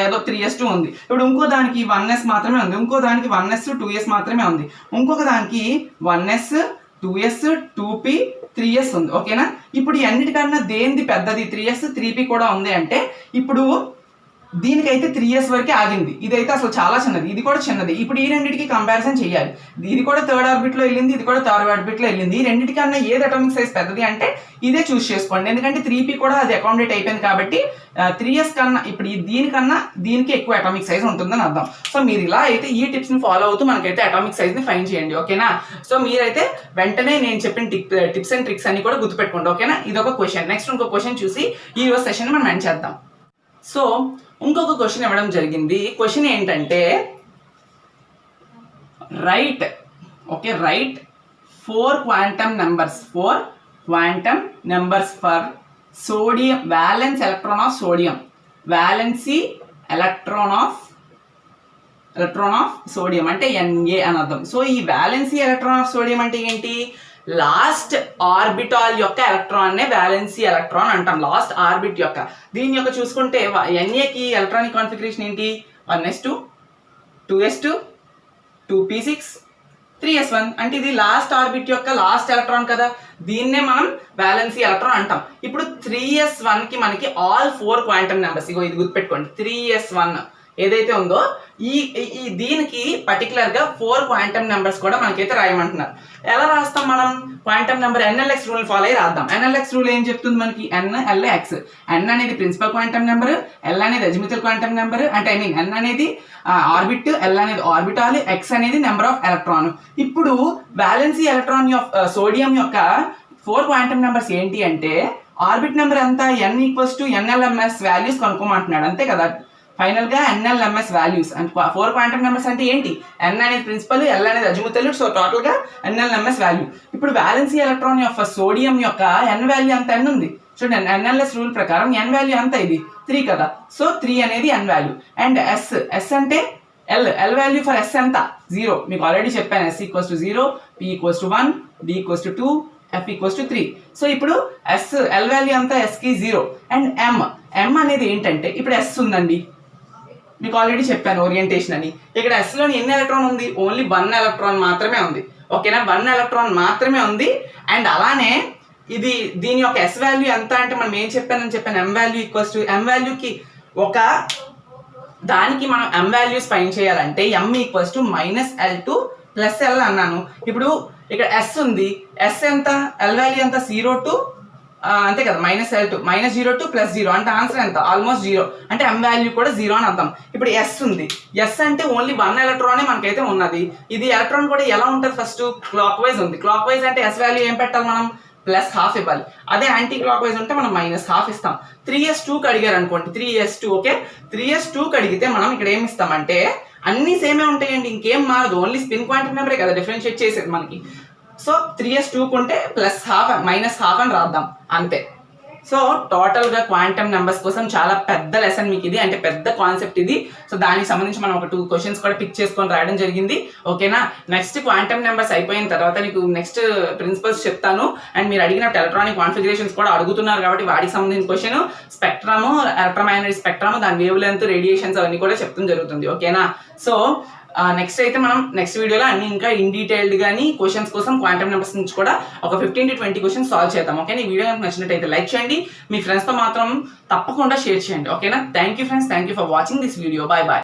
ఏదో 3s2 ఉంది. ఇప్పుడు ఇంకో దానికి 1s మాత్రమే ఉంది, ఇంకో దానికి 1s 2s మాత్రమే ఉంది, ఇంకొక దానికి 1s 2s 2p 3s ఉంది. ఓకేనా? ఇప్పుడు ఈ అన్నిటికన్నా దేనిది పెద్దది 3s 3p కూడా ఉంది అంటే ఇప్పుడు దీనికైతే 3s వరకే ఆగింది, ఇదైతే అసలు చాలా చిన్నది, ఇది కూడా చిన్నది. ఇప్పుడు ఈ రెండింటికి కంపారిజన్ చేయాలి. ఇది కూడా 3rd ఆర్బిట్ లో వెళ్ళింది, ఇది కూడా 3rd ఆర్బిట్ లో వెళ్ళింది. ఈ రెండింటికన్నా ఏది అటామిక్ సైజ్ పెద్దది అంటే ఇదే చూస్ చేసుకోండి. ఎందుకంటే 3p కూడా అది అకామిడేట్ అయిపోయింది కాబట్టి 3s కన్నా ఇప్పుడు దీనికన్నా దీనికి ఎక్కువ అటామిక్ సైజ్ ఉంటుందని అర్థం. సో మీరు ఇలా అయితే ఈ టిప్స్ ని ఫాలో అవుతూ మనకైతే అటామిక్ సైజ్ ని ఫైండ్ చేయండి. ఓకేనా? సో మీరైతే వెంటనే నేను చెప్పిన టిప్స్ అండ్ ట్రిక్స్ అన్ని కూడా గుర్తుపెట్టుకోండి. ఓకేనా? ఇది ఒక క్వశ్చన్. నెక్స్ట్ ఇంకో క్వశ్చన్ చూసి ఈ రోజు సెషన్ మనం ఎండ్ చేద్దాం. సో ఇంకొక క్వశ్చన్ ఇవ్వడం జరిగింది. క్వశ్చన్ ఏంటంటే write 4 quantum numbers for sodium valence electron of sodium, valency electron of sodium అంటే Na అని అర్థం. సో ఈ వ్యాలెన్సీ ఎలక్ట్రాన్ ఆఫ్ సోడియం అంటే ఏంటి? లాస్ట్ ఆర్బిటాల్ యొక్క ఎలక్ట్రాన్ నే వ్యాలెన్సీ ఎలక్ట్రాన్ అంటాం. లాస్ట్ ఆర్బిట్ యొక్క దీని యొక్క చూసుకుంటే Na కి ఎలక్ట్రానిక్ కాన్ఫిగరేషన్ ఏంటి? 1s2 2s2 2p6 3s1 అంటే ఇది లాస్ట్ ఆర్బిట్ యొక్క లాస్ట్ ఎలక్ట్రాన్ కదా, దీన్నే మనం వ్యాలెన్సీ ఎలక్ట్రాన్ అంటాం. ఇప్పుడు 3s1 కి మనకి ఆల్ 4 క్వాంటమ్ నెంబర్స్, ఇగో ఇది గుర్తుపెట్టుకోండి. 3s1 ఏదైతే ఉందో ఈ దీనికి పర్టికులర్ గా 4 క్వాంటమ్ నెంబర్స్ కూడా మనకైతే రాయమంటున్నారు. ఎలా రాస్తాం మనం? Quantum number NLX rule follow అయ్యి రాద్దాం. NLX రూల్ ఏం చెప్తుంది మనకి? NLX. N అనేది ప్రిన్సిపల్ క్వాంటమ్ నెంబర్, L అనేది అజిముతల్ క్వాంటమ్ నెంబర్, అంటే N అనేది ఆర్బిట్, L అనేది ఆర్బిటాల్, X అనేది నెంబర్ ఆఫ్ ఎలక్ట్రాన్. ఇప్పుడు బ్యాలెన్సీ ఎలక్ట్రాన్ సోడియం యొక్క 4 క్వాంటమ్ నెంబర్స్ ఏంటి అంటే ఆర్బిట్ నెంబర్ ఎంత? N = NLMS వాల్యూస్ కనుక్కోమంటున్నాడు, అంతే కదా. ఫైనల్ గా NLMS వాల్యూస్ అంటే 4 క్వాంటమ్ నెంబర్స్ అంటే ఏంటి? N అనేది ప్రిన్సిపల్, L అనేది అజిముతల్, సో టోటల్ గా NLMS వాల్యూ. ఇప్పుడు వ్యాలెన్సీ ఎలక్ట్రాన్ యొక్క సోడియం యొక్క N వాల్యూ ఎంత? N ఉంది చూడండి. NLS రూల్ ప్రకారం N వాల్యూ ఎంత? ఇది 3 కదా. సో 3 అనేది N వాల్యూ. అండ్ S అంటే L వాల్యూ ఫర్ S ఎంత? 0. మీకు ఆల్రెడీ చెప్పాను. S = 0, P = 1, D = 2, F = 3. So ఇప్పుడు L వాల్యూ అంతా S కి 0. అండ్ M అనేది ఏంటంటే ఇప్పుడు S ఉందండి, మీకు ఆల్రెడీ చెప్పాను ఓరియంటేషన్ అని. ఇక్కడ S లోని ఎన్ని ఎలక్ట్రాన్ ఉంది? ఓన్లీ 1 ఎలక్ట్రాన్ మాత్రమే ఉంది. ఓకేనా? 1 ఎలక్ట్రాన్ మాత్రమే ఉంది. అండ్ అలానే దీని యొక్క S వాల్యూ ఎంత అంటే మనం ఏం చెప్పాను? M వాల్యూకి ఒక దానికి మనం M వాల్యూస్ ఫైండ్ చేయాలంటే M = -L2 + L అన్నాను. ఇప్పుడు ఇక్కడ S ఉంది, S ఎంత? L వాల్యూ ఎంత? 0 to అంతే కదా, -L2 -0 to +0 అంటే ఆన్సర్ ఎంత? ఆల్మోస్ట్ 0 అంటే M వాల్యూ కూడా 0 అని అర్థం. ఇప్పుడు S ఉంది, S అంటే ఓన్లీ 1 ఎలక్ట్రానే మనకైతే ఉన్నది. ఇది ఎలక్ట్రాన్ కూడా ఎలా ఉంటుంది? ఫస్ట్ క్లాక్ వైజ్ ఉంది. క్లాక్ వైజ్ అంటే S వాల్యూ ఏం పెట్టాలి మనం? +½ ఇవ్వాలి. అదే యాంటీ క్లాక్ వైజ్ ఉంటే మనం -½ ఇస్తాం. 3s2కి అడిగారు అనుకోండి, 3s2 ఓకే, 3s2కి అడిగితే మనం ఇక్కడ ఏమి ఇస్తామంటే అన్ని సేమే ఉంటాయండి, ఇంకేం మారదు. ఓన్లీ స్పిన్ క్వాంటమ్ నెంబరే కదా డిఫరెన్షియేట్ చేసేది మనకి. సో 3s2 ఉంటే -½ అని రాద్దాం, అంతే. సో టోటల్ గా క్వాంటమ్ నెంబర్స్ కోసం చాలా పెద్ద లెసన్ మీకు ఇది, అంటే పెద్ద కాన్సెప్ట్ ఇది. సో దానికి సంబంధించి మనం ఒక 2 క్వశ్చన్స్ కూడా పిక్ చేసుకొని రాయడం జరిగింది. ఓకేనా? నెక్స్ట్ క్వాంటమ్ నెంబర్స్ అయిపోయిన తర్వాత నీకు నెక్స్ట్ ప్రిన్సిపల్స్ చెప్తాను. అండ్ మీరు అడిగిన ఎలక్ట్రానిక్ కాన్ఫిగరేషన్స్ కూడా అడుగుతున్నారు కాబట్టి వాటికి సంబంధించిన క్వశ్చన్, స్పెక్ట్రమ్, ఎలక్ట్రోమాగ్నెటిక్ స్పెక్ట్రమ్, దాని వేవ్ లెంత్, రేడియేషన్స్ అవన్నీ కూడా చెప్తాం జరుగుతుంది. ఓకేనా? సో నెక్స్ట్ అయితే మనం నెక్స్ట్ వీడియోలో అన్ని ఇంకా ఇన్ డీటెయిల్డ్ గానీ క్వశ్చన్స్ కోసం క్వాంటమ్ నెంబర్స్ నుంచి కూడా ఒక 15 to 20 క్వశ్చన్స్ సాల్వ్ చేద్దాం. ఓకేనా? ఈ వీడియో కనుక నచ్చినట్టయితే లైక్ చేయండి, మీ ఫ్రెండ్స్తో మాత్రం తప్పకుండా షేర్ చేయండి. ఓకేనా? Thank you friends, thank you for watching this video. Bye bye.